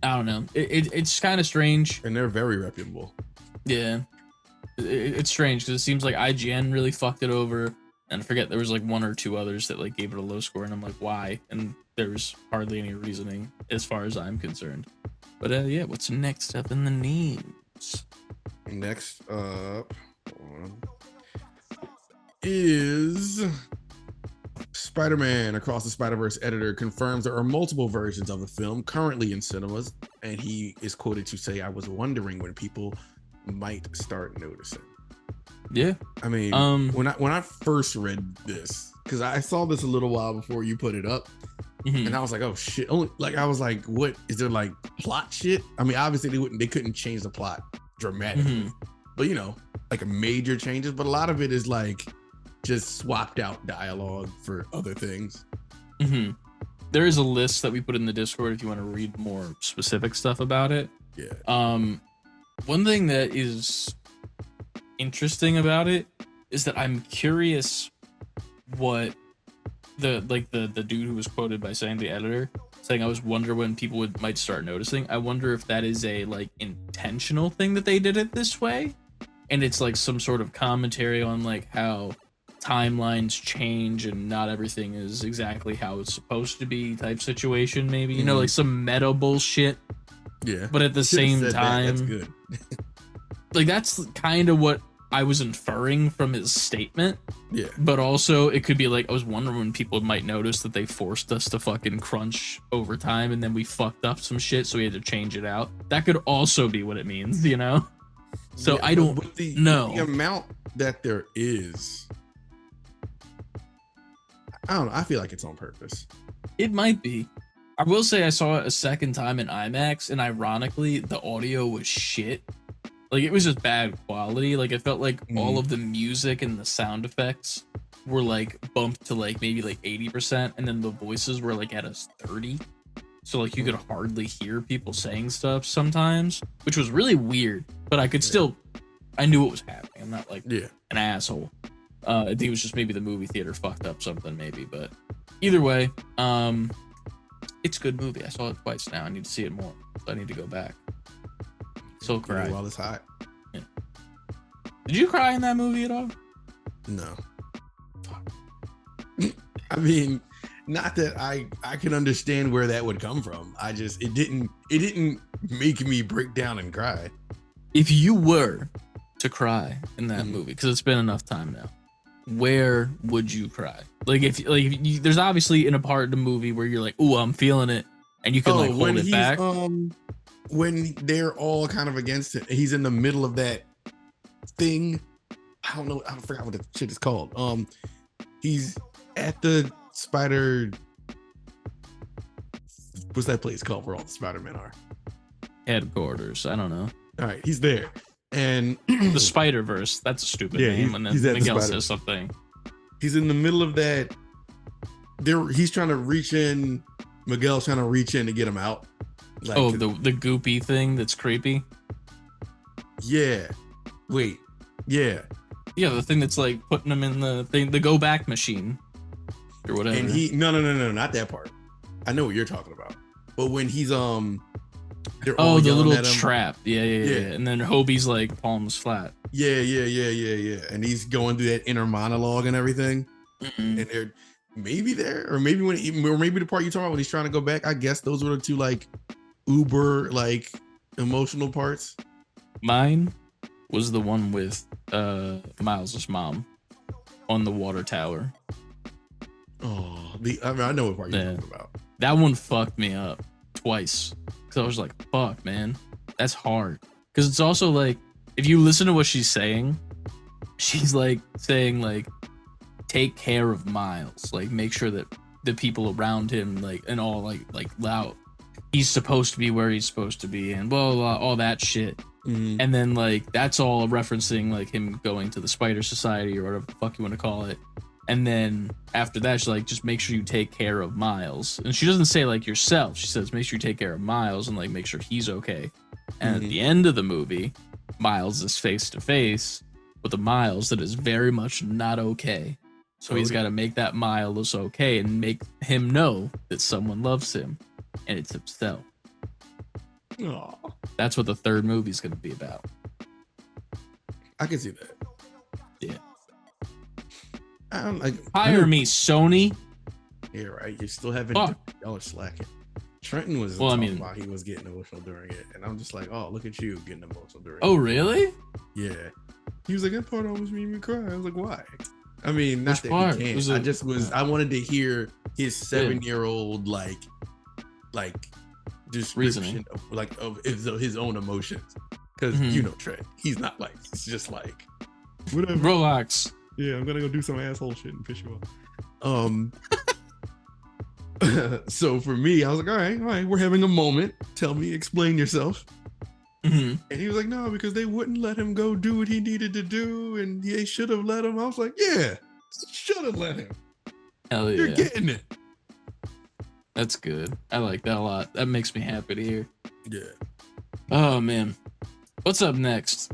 I don't know. It's kind of strange. And they're very reputable. Yeah. It's strange because it seems like IGN really fucked it over. And I forget, there was like 1 or 2 others that like gave it a low score. And I'm like, why? And there's hardly any reasoning as far as I'm concerned. But yeah, what's next up in the news? Next up is Spider-Man Across the Spider-Verse editor confirms there are multiple versions of the film currently in cinemas, and he is quoted to say, "I was wondering when people might start noticing." Yeah, I mean, when I first read this, because I saw this a little while before you put it up, and I was like, "Oh shit!" I was like, "What is there like plot shit?" I mean, obviously they couldn't change the plot dramatically, but you know, like major changes. But a lot of it is like just swapped out dialogue for other things. There is a list that we put in the Discord if you want to read more specific stuff about it. Yeah. One thing that is interesting about it is that I'm curious what the dude who was quoted by saying, the editor saying, "I was wonder when people might start noticing." I wonder if that is a like intentional thing that they did it this way, and it's like some sort of commentary on like how timelines change and not everything is exactly how it's supposed to be type situation, maybe, you know, like some meta bullshit. Yeah, but at the same time, that's good. Like, that's kind of what I was inferring from his statement. Yeah. But also, it could be like, I was wondering when people might notice that they forced us to fucking crunch overtime and then we fucked up some shit, so we had to change it out. That could also be what it means, you know? So yeah, I don't know. The amount that there is, I don't know. I feel like it's on purpose. It might be. I will say I saw it a second time in IMAX, and ironically, the audio was shit. Like, it was just bad quality. Like, it felt like all of the music and the sound effects were like bumped to like maybe like 80%, and then the voices were like at a 30. So like you could hardly hear people saying stuff sometimes, which was really weird. But I could still, I knew what was happening. I'm not like an asshole. I think it was just maybe the movie theater fucked up something, maybe. But either way, it's a good movie. I saw it twice now. I need to see it more. So I need to go back. So cry while it's hot. Yeah. Did you cry in that movie at all? No. I mean, not that I can understand where that would come from. I just it didn't make me break down and cry. If you were to cry in that movie, because it's been enough time now, where would you cry? Like if there's obviously in a part of the movie where you're like, "Ooh, I'm feeling it," and you can like hold it back. When they're all kind of against it, he's in the middle of that thing. I don't know. I forgot what the shit is called. He's at the spider. What's that place called where all the Spider-Men are? Headquarters. I don't know. All right, he's there, and the Spider-Verse. That's a stupid name. And then Miguel says something. He's in the middle of that. He's trying to reach in. Miguel's trying to reach in to get him out. Like, the goopy thing that's creepy. Yeah. Wait. Yeah. Yeah, the thing that's like putting him in the go back machine or whatever. And he no, not that part. I know what you're talking about. But when he's they're all the little at him. trap. Yeah. And then Hobie's like palms flat. Yeah. And he's going through that inner monologue and everything. And maybe there, or maybe or maybe the part you talking about when he's trying to go back. I guess those were the two like uber like emotional parts. Mine was the one with Miles' mom on the water tower. Oh, I know what part you're talking about. That one fucked me up twice because I was like, "Fuck, man, that's hard." Because it's also like, if you listen to what she's saying, she's like saying like, "Take care of Miles, like make sure that the people around him, like and all like loud, he's supposed to be where he's supposed to be, and blah blah, blah all that shit." Mm-hmm. And then like that's all referencing like him going to the Spider Society or whatever the fuck you want to call it. And then after that, she's like, just make sure you take care of Miles. And she doesn't say like yourself. She says, make sure you take care of Miles and like make sure he's okay. And at the end of the movie, Miles is face to face with a Miles that is very much not okay. So he's got to make that Miles okay and make him know that someone loves him, and it's himself. Aww. That's what the third movie is going to be about. I can see that. Yeah. I don't like. Hire me, Sony. Yeah, right. You still haven't. Y'all are slacking. Trenton was talking about he was getting emotional during it, and I'm just like, oh, look at you getting emotional during it. Oh, really? Yeah. He was like, that part almost made me cry. I was like, why? I mean, not Which that part? he can't. I wanted to hear his 7-year-old like description of his own emotions, because you know Trent, he's not like, he's just like whatever. Relax. Yeah, I'm gonna go do some asshole shit and piss you off. So for me, I was like, all right, we're having a moment. Tell me, explain yourself. And he was like, no, because they wouldn't let him go do what he needed to do, and they should have let him. I was like, yeah, should have let him. Hell yeah. You're getting it. That's good. I like that a lot. That makes me happy to hear. Yeah. Oh, man. What's up next?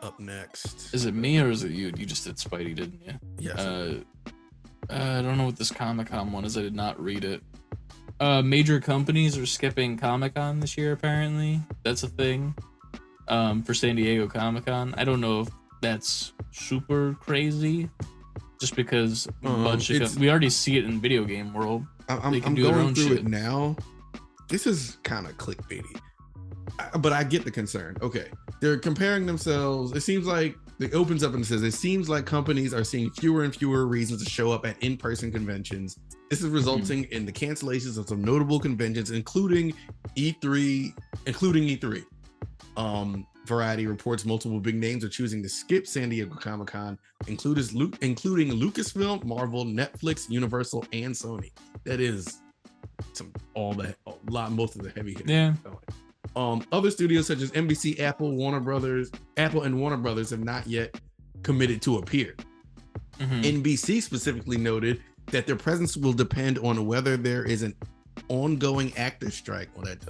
Up next. Is it me or is it you? You just did Spidey, didn't you? Yes. I don't know what this Comic-Con one is. I did not read it. Major companies are skipping Comic-Con this year, apparently. That's a thing. For San Diego Comic-Con. I don't know if that's super crazy. Just because we already see it in video game world. I'm going through it now. This is kind of clickbaity, but I get the concern. Okay, they're comparing themselves. It seems like it opens up and says it seems like companies are seeing fewer and fewer reasons to show up at in-person conventions. This is resulting in the cancellations of some notable conventions, including E3. Variety reports multiple big names are choosing to skip San Diego Comic-Con, including Lucasfilm, Marvel, Netflix, Universal, and Sony. That is most of the heavy hitters. Yeah. Other studios such as NBC, Apple and Warner Brothers have not yet committed to appear. NBC specifically noted that their presence will depend on whether there is an ongoing actor strike. Well, that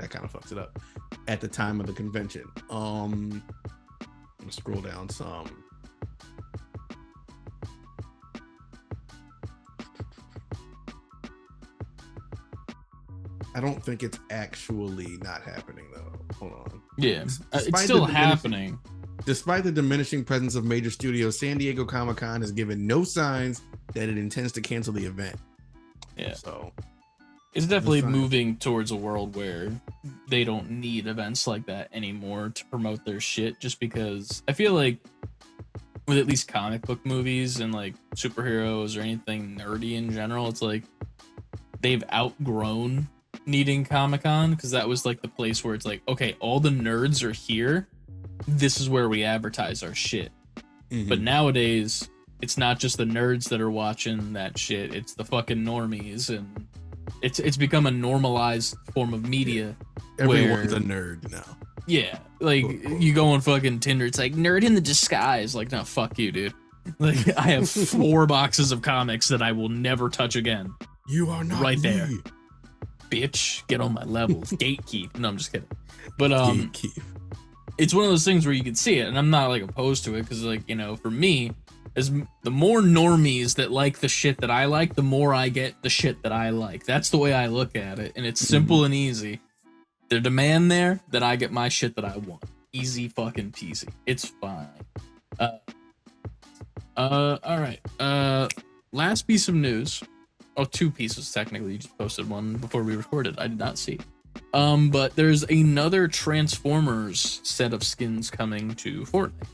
kind of fucks it up at the time of the convention. I'm gonna scroll down some. I don't think it's actually not happening though. Hold on. Yeah, it's still happening. Despite the diminishing presence of major studios, San Diego Comic-Con has given no signs that it intends to cancel the event. Yeah. So it's definitely moving towards a world where they don't need events like that anymore to promote their shit, just because I feel like with at least comic book movies and like superheroes or anything nerdy in general, it's like they've outgrown needing Comic-Con, because that was like the place where it's like, okay, all the nerds are here. This is where we advertise our shit. But nowadays, it's not just the nerds that are watching that shit. It's the fucking normies, and it's become a normalized form of media. Yeah. Everyone's a nerd now. Yeah, like you go on fucking Tinder, it's like nerd in the disguise. Like, no, fuck you, dude. Like, I have 4 boxes of comics that I will never touch again. You are not right me. there, bitch. Get on my levels. Gatekeep. No, I'm just kidding. But Gatekeep. It's one of those things where you can see it, and I'm not like opposed to it, because like, you know, for me, as the more normies that like the shit that I like, the more I get the shit that I like. That's the way I look at it, and it's simple and easy. The demand there, that I get my shit that I want. Easy fucking peasy. It's fine. All right. last piece of news. Oh, two pieces technically. You just posted one before we recorded. I did not see. But there's another Transformers set of skins coming to Fortnite.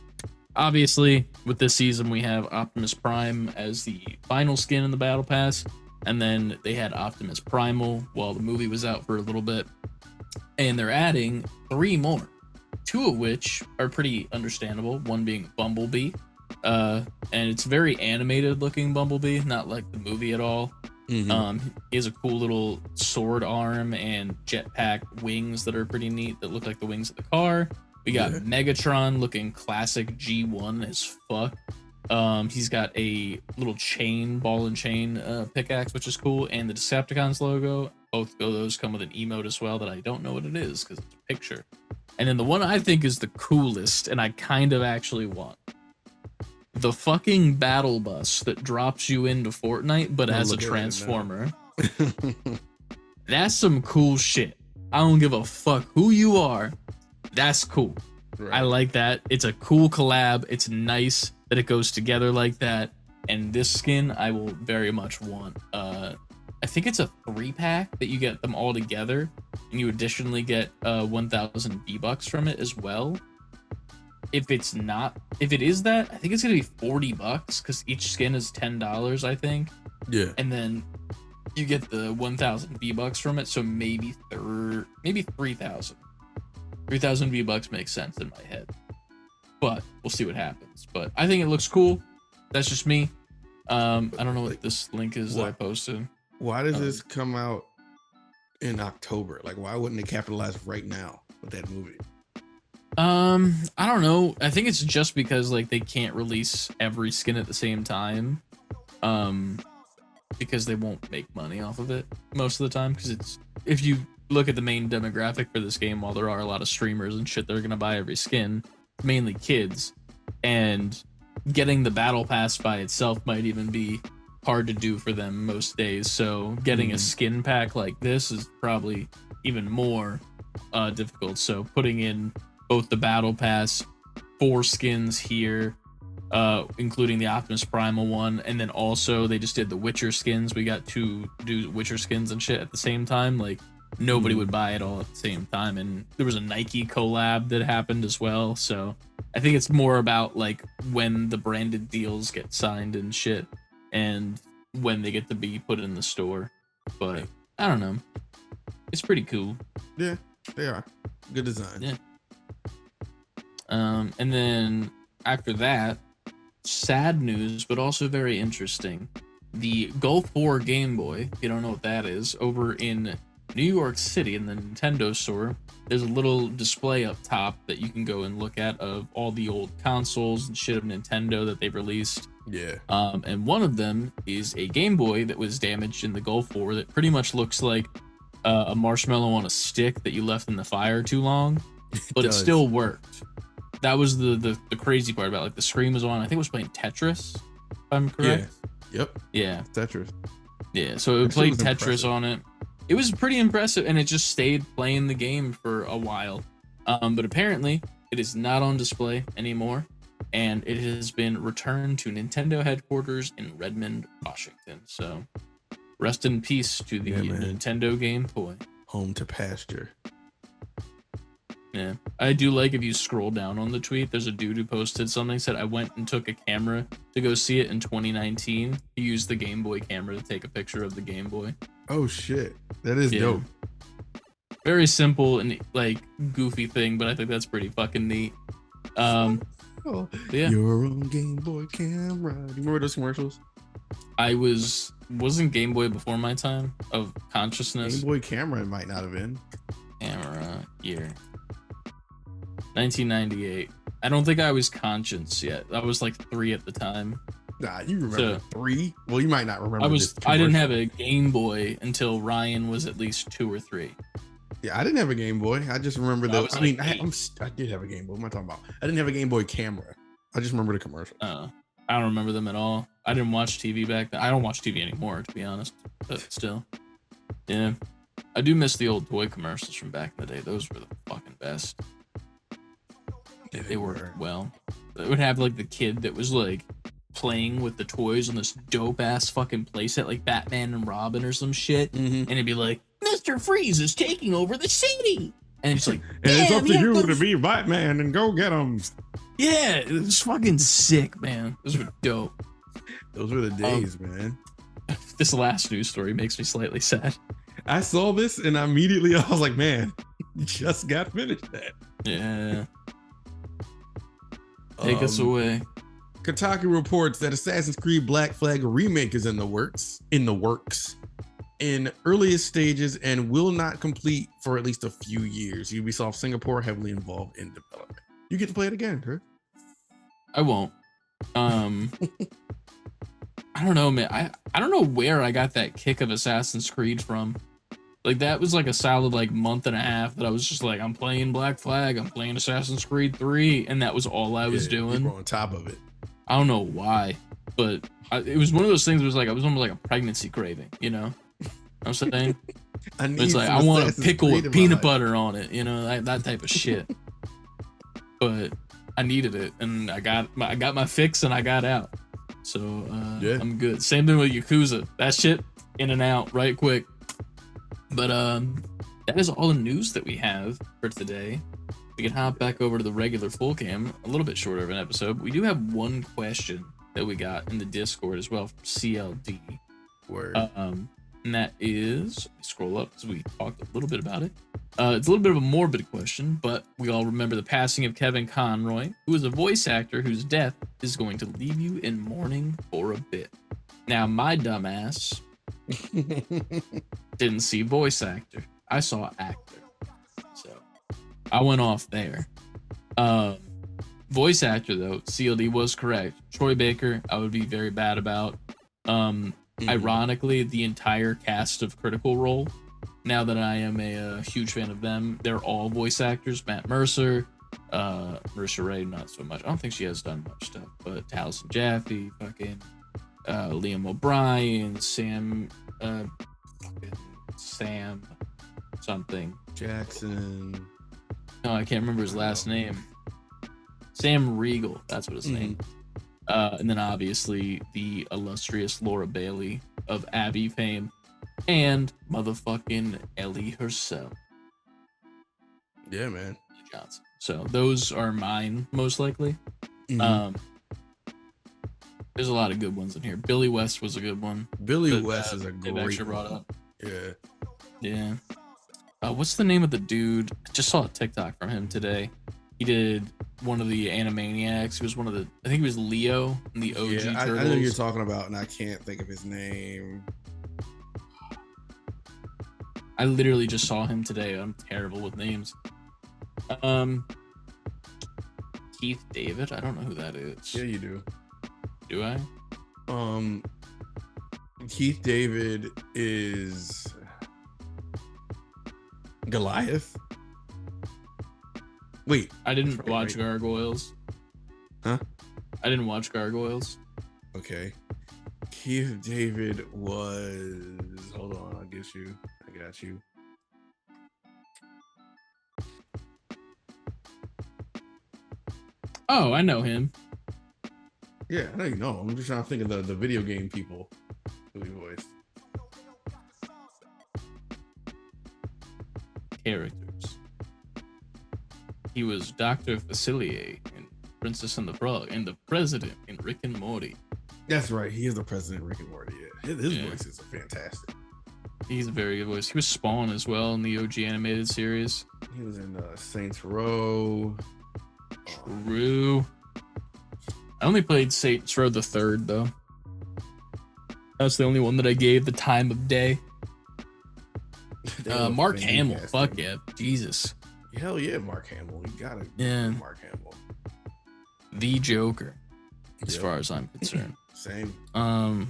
Obviously, with this season, we have Optimus Prime as the final skin in the Battle Pass, and then they had Optimus Primal while the movie was out for a little bit, and they're adding 3 more, 2 of which are pretty understandable, one being Bumblebee, and it's very animated looking Bumblebee, not like the movie at all. Mm-hmm. He has a cool little sword arm and jetpack wings that are pretty neat that look like the wings of the car. We got Megatron looking classic G1 as fuck. He's got a little chain, ball and chain pickaxe, which is cool, and the Decepticons logo. Both of those come with an emote as well that I don't know what it is because it's a picture. And then the one I think is the coolest, and I kind of actually want, the fucking battle bus that drops you into Fortnite, but as a transformer. That's some cool shit. I don't give a fuck who you are. That's cool. Right. I like that. It's a cool collab. It's nice that it goes together like that. And this skin, I will very much want. I think it's a 3-pack that you get them all together, and you additionally get 1,000 V-Bucks from it as well. If it is that, I think it's gonna be $40 because each skin is $10, I think. Yeah. And then you get the 1,000 V-Bucks from it, so maybe 3,000. 3,000 V-Bucks makes sense in my head, but we'll see what happens. But I think it looks cool. That's just me. I don't know what this link is that I posted. Why does this come out in October? Like, why wouldn't they capitalize right now with that movie? I don't know. I think it's just because like they can't release every skin at the same time. Because they won't make money off of it most of the time. Because it's, if you look at the main demographic for this game, while there are a lot of streamers and shit that are gonna buy every skin, mainly kids, and getting the battle pass by itself might even be hard to do for them most days. So getting a skin pack like this is probably even more difficult. So putting in both the battle pass, 4 skins here, including the Optimus Primal one, and then also they just did the Witcher skins. We got 2 Witcher skins and shit at the same time. Like, nobody would buy it all at the same time. And there was a Nike collab that happened as well. So I think it's more about like when the branded deals get signed and shit, and when they get to be put in the store. But I don't know. It's pretty cool. Yeah, they are. Good design. Yeah. And then after that, sad news, but also very interesting. The Gulf War Game Boy, if you don't know what that is, over in New York City in the Nintendo store, there's a little display up top that you can go and look at of all the old consoles and shit of Nintendo that they've released. Yeah. And one of them is a Game Boy that was damaged in the Gulf War that pretty much looks like a marshmallow on a stick that you left in the fire too long, but it still worked. That was the crazy part about it. Like, the screen was on, I think it was playing Tetris, if I'm correct. Yeah. Yep. Yeah. Tetris. Yeah, so it played Tetris impressive on it. It was pretty impressive, and it just stayed playing the game for a while. But apparently, it is not on display anymore, and it has been returned to Nintendo headquarters in Redmond, Washington. So, rest in peace to the Nintendo Game Boy. Home to pasture. Yeah, I do like, if you scroll down on the tweet, there's a dude who posted something, said, I went and took a camera to go see it in 2019. He used the Game Boy camera to take a picture of the Game Boy. Oh shit, that is dope. Very simple and like goofy thing, but I think that's pretty fucking neat. Yeah, your own Game Boy camera. Do you remember those commercials? I wasn't Game Boy before my time of consciousness. Game Boy camera might not have been. Camera year 1998. I don't think I was conscious yet. I was like 3 at the time. Nah, you remember 3? Well, you might not remember. I didn't have a Game Boy until Ryan was at least 2 or 3. Yeah, I didn't have a Game Boy. I just remember the. I mean, like I did have a Game Boy. What am I talking about? I didn't have a Game Boy camera. I just remember the commercials. I don't remember them at all. I didn't watch TV back then. I don't watch TV anymore, to be honest. But still, yeah, I do miss the old toy commercials from back in the day. Those were the fucking best. They worked well. It would have like the kid that was like playing with the toys on this dope ass fucking playset like Batman and Robin or some shit, and it'd be like, Mr. Freeze is taking over the city, and it's like, and it's up to yeah, you to be Batman and go get him. Yeah, it was fucking sick, man. Those were dope. Those were the days, man. This last news story makes me slightly sad. I saw this and immediately I was like, man, you just got finished that. Yeah. Take us away. Kotaku reports that Assassin's Creed Black Flag remake is in the works, in earliest stages, and will not complete for at least a few years. Ubisoft Singapore heavily involved in development. You get to play it again, Chris. I won't. I don't know, man. I don't know where I got that kick of Assassin's Creed from. Like, that was like a solid like month and a half that I was just like, I'm playing Black Flag, I'm playing Assassin's Creed 3, and that was all I was doing. You were on top of it. I don't know why, but it was one of those things. It was like I was almost like a pregnancy craving, you know. I'm saying it's like I want a pickle with peanut butter on it, you know, that type of shit. But I needed it, and I got my fix, and I got out. So I'm good. Same thing with Yakuza. That shit in and out right quick. But that is all the news that we have for today. We can hop back over to the regular full cam, a little bit shorter of an episode. We do have one question that we got in the Discord as well from CLD. Word. And that is, scroll up because we talked a little bit about it. It's a little bit of a morbid question, but we all remember the passing of Kevin Conroy, who is a voice actor whose death is going to leave you in mourning for a bit. Now, my dumbass didn't see voice actor. I saw actor. So I went off there. Voice actor, though, CLD was correct. Troy Baker, I would be very bad about. Ironically, the entire cast of Critical Role, now that I am a huge fan of them, they're all voice actors. Matt Mercer, Marisha Ray, not so much. I don't think she has done much stuff, but Taliesin Jaffe, fucking Liam O'Brien, Sam something. Jackson. No, I can't remember his last name. Sam Riegel, that's what his name is. And then obviously the illustrious Laura Bailey of Abby fame, and motherfucking Ellie herself. Yeah, man. Johnson. So those are mine, most likely. There's a lot of good ones in here. Billy West was a good one. Billy West is a great one. Brought up. Yeah. What's the name of the dude? I just saw a TikTok from him today. He did one of the Animaniacs. He was one of the, I think he was Leo in the OG Turtles. I know who you're talking about, and I can't think of his name. I literally just saw him today. I'm terrible with names. Keith David? I don't know who that is. Yeah, you do. Do I? Keith David is Goliath. Wait, I didn't watch Gargoyles. Huh? I didn't watch Gargoyles. Okay. Keith David was. Hold on, I'll get you. I got you. Oh, I know him. Yeah, I know you know. I'm just trying to think of the video game people who he voiced. Characters. He was Dr. Facilier in Princess and the Frog and the President in Rick and Morty. That's right. He is the president of Rick and Morty. Yeah. His voices are fantastic. He's a very good voice. He was Spawn as well in the OG animated series. He was in Saints Row. True. I only played Saints Row the third, though. That's the only one that I gave the time of day. Mark Hamill. Fuck yeah. Jesus. Hell yeah, Mark Hamill. You gotta Mark Hamill. The Joker, as far as I'm concerned. Same.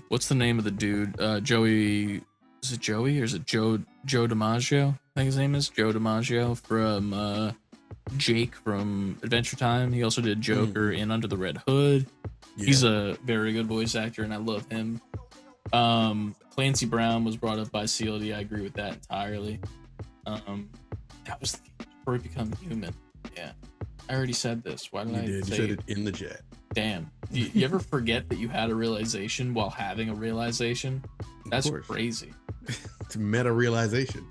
What's the name of the dude? Joey. Is it Joey or is it Joe DiMaggio? I think his name is Joe DiMaggio from Jake from Adventure Time. He also did Joker in Under the Red Hood. Yeah. He's a very good voice actor, and I love him. Clancy Brown was brought up by CLD. I agree with that entirely. That was the game before he become human. Yeah, I already said this. Why did I? You said it in the chat. Damn. You ever forget that you had a realization while having a realization? That's crazy. It's meta realization.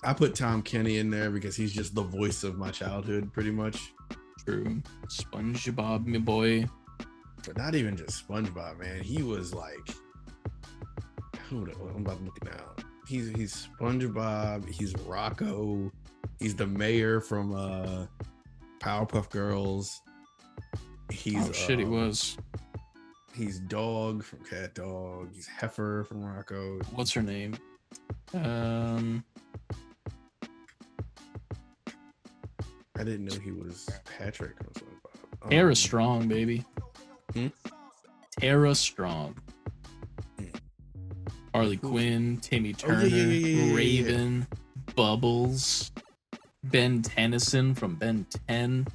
I put Tom Kenny in there because he's just the voice of my childhood, pretty much. True. SpongeBob, my boy. But not even just SpongeBob, man. He was like, I'm about to look it now. He's SpongeBob. He's Rocco. He's the mayor from Powerpuff Girls. He's he was. He's Dog from Cat Dog. He's Heifer from Rocco. What's her name? I didn't know he was Patrick from SpongeBob. Tara Strong, baby. Hmm? Tara Strong. Harley Quinn, Timmy Turner, Raven, Bubbles, Ben Tennyson from Ben 10,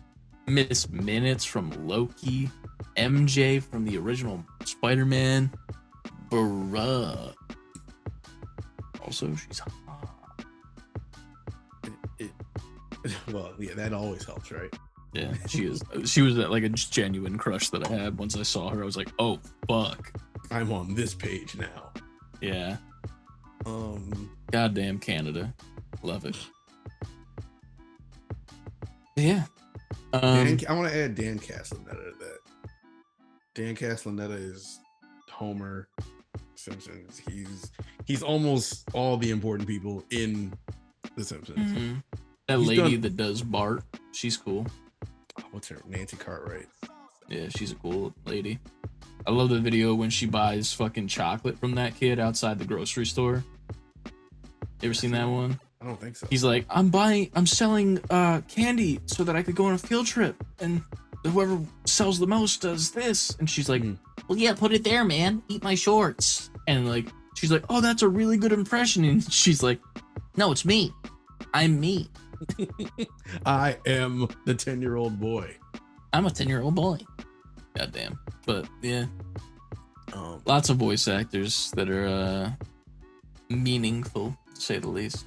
Miss Minutes from Loki, MJ from the original Spider-Man, bruh. Also, she's hot. Well, yeah, that always helps, right? Yeah, she is. She was like a genuine crush that I had. Once I saw her, I was like, oh, fuck. I'm on this page now. Yeah. Goddamn Canada. Love it. Yeah. I want to add Dan Castellaneta to that. Dan Castellaneta is Homer Simpsons. He's almost all the important people in The Simpsons. Mm-hmm. That lady that does Bart, she's cool. What's her? Nancy Cartwright. Yeah, she's a cool lady. I love the video when she buys fucking chocolate from that kid outside the grocery store. You ever seen that one? I don't think so. He's like, I'm selling candy so that I could go on a field trip, and whoever sells the most does this. And she's like, well, yeah, put it there, man. Eat my shorts. And like, she's like, oh, that's a really good impression. And she's like, no, it's me. I'm me. I am the 10-year-old boy. I'm a 10-year-old boy. Goddamn. But yeah, lots of voice actors that are meaningful, to say the least.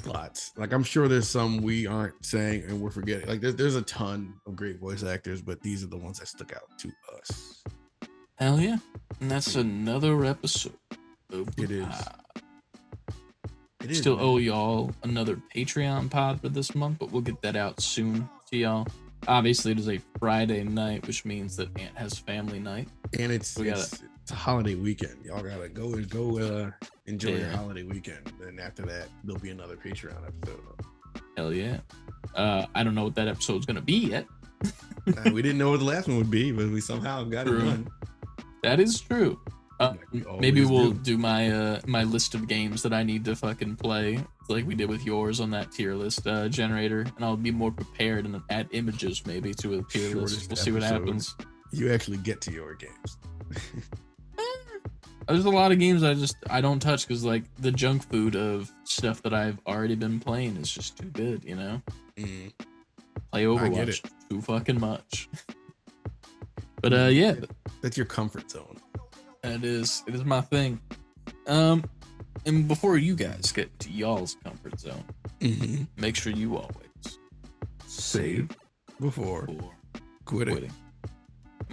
Lots. Like, I'm sure there's some we aren't saying and we're forgetting. Like, there's a ton of great voice actors, but these are the ones that stuck out to us. Hell yeah. And that's another episode of It is. Still owe y'all another Patreon pod for this month, but we'll get that out soon to y'all. Obviously, it is a Friday night, which means that Aunt has family night. And it's a holiday weekend. Y'all gotta go enjoy your holiday weekend. Then after that, there'll be another Patreon episode. Hell yeah. I don't know what that episode's gonna be yet. We didn't know what the last one would be, but we somehow got it done. That is true. Maybe we'll do my my list of games that I need to fucking play, like we did with yours on that tier list generator, and I'll be more prepared and add images maybe to a tier list. We'll see what happens. You actually get to your games. There's a lot of games I don't touch because like the junk food of stuff that I've already been playing is just too good, you know. Play Overwatch too fucking much. But yeah, that's your comfort zone. It is my thing. And before you guys get to y'all's comfort zone, make sure you always save before quitting. And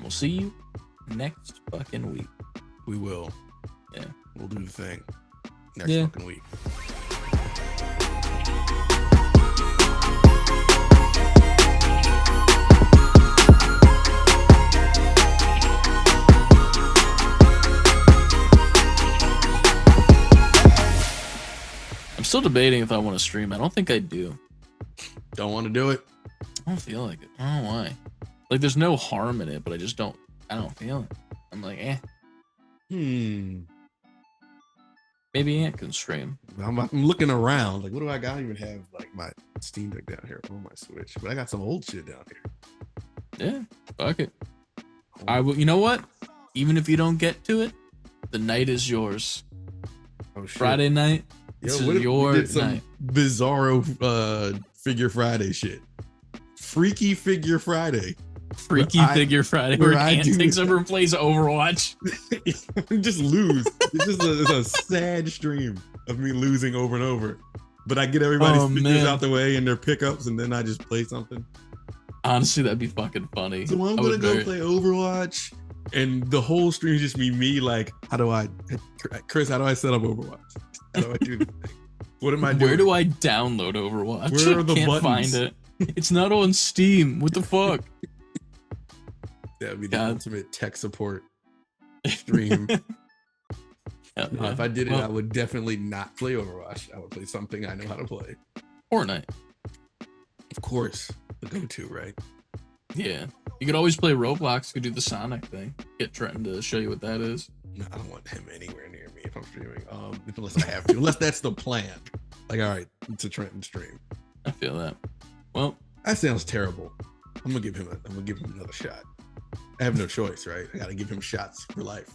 we'll see you next fucking week. We will. Yeah. We'll do the thing next fucking week. I'm still debating if I want to stream. I don't think I do. Don't want to do it? I don't feel like it. I don't know why. Like, there's no harm in it, but I don't feel it. I'm like, Maybe Ant can stream. I'm looking around. Like, what do I got? I don't even have, like, my Steam Deck down here on my Switch. But I got some old shit down here. Yeah, fuck it. I will. You know what? Even if you don't get to it, the night is yours. Oh, shit. Friday night. Yo, this what is your did some night. Bizarro Figure Friday shit? Freaky Figure Friday. Figure Friday where Ant takes over and plays Overwatch. Just lose. It's just a sad stream of me losing over and over. But I get everybody's figures out the way and their pickups, and then I just play something. Honestly, that'd be fucking funny. So I'm I gonna would go very- play Overwatch, and the whole stream is just me like, Chris, how do I set up Overwatch? How do I do this thing? What am I doing? Where do I download Overwatch? Where are the Can't buttons? find it. It's not on Steam. What the fuck? That would be the God. ultimate tech support stream. Hell No, yeah. if I did it, Well, I would definitely not play Overwatch. I would play something I know how to play. Fortnite. Of course, the go-to, right? Yeah. You could always play Roblox. You could do the Sonic thing. Get Trenton to show you what that is. No, I don't want him anywhere near me if I'm streaming. Unless I have to. Unless that's the plan. Like, all right, it's a Trenton stream. I feel that. Well, That sounds terrible. I'm gonna give him another shot. I have no choice, right? I gotta give him shots for life.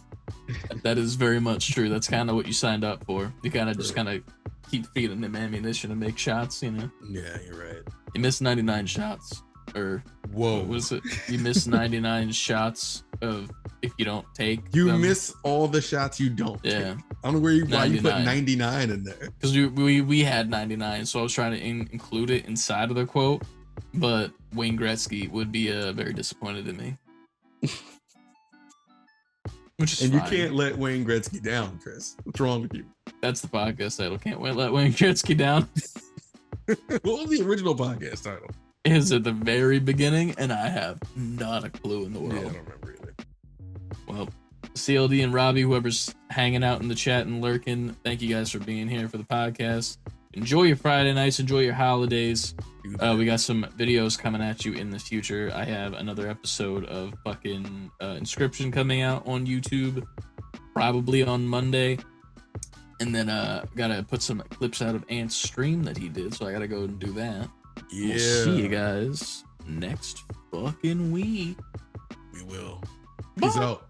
that is very much true. That's kind of what you signed up for. You kind of just True. kind of keep feeding him ammunition to make shots, you know? Yeah, you're right. You missed 99 shots. Or Whoa. what was it? You missed 99 shots of if you don't take You them. miss all the shots you don't Yeah. take. I don't know why you put 99. 99 in there. Because we had 99, so I was trying to include it inside of the quote, but Wayne Gretzky would be very disappointed in me. Which is And fine. you can't let Wayne Gretzky down, Chris. What's wrong with you? That's the podcast title. Can't wait. Let Wayne Gretzky down. What was the original podcast title? Is at the very beginning, and I have not a clue in the Yeah, I world. don't remember either. Well, CLD and Robbie, whoever's hanging out in the chat and lurking, thank you guys for being here for the podcast. Enjoy your Friday nights. Enjoy your holidays. We got some videos coming at you in the future. I have another episode of fucking Inscription coming out on YouTube, probably on Monday. And then gotta put some clips out of Ant's stream that he did, so I gotta go and do that. Yeah. We'll see you guys next fucking week. We will. Peace Bye. out.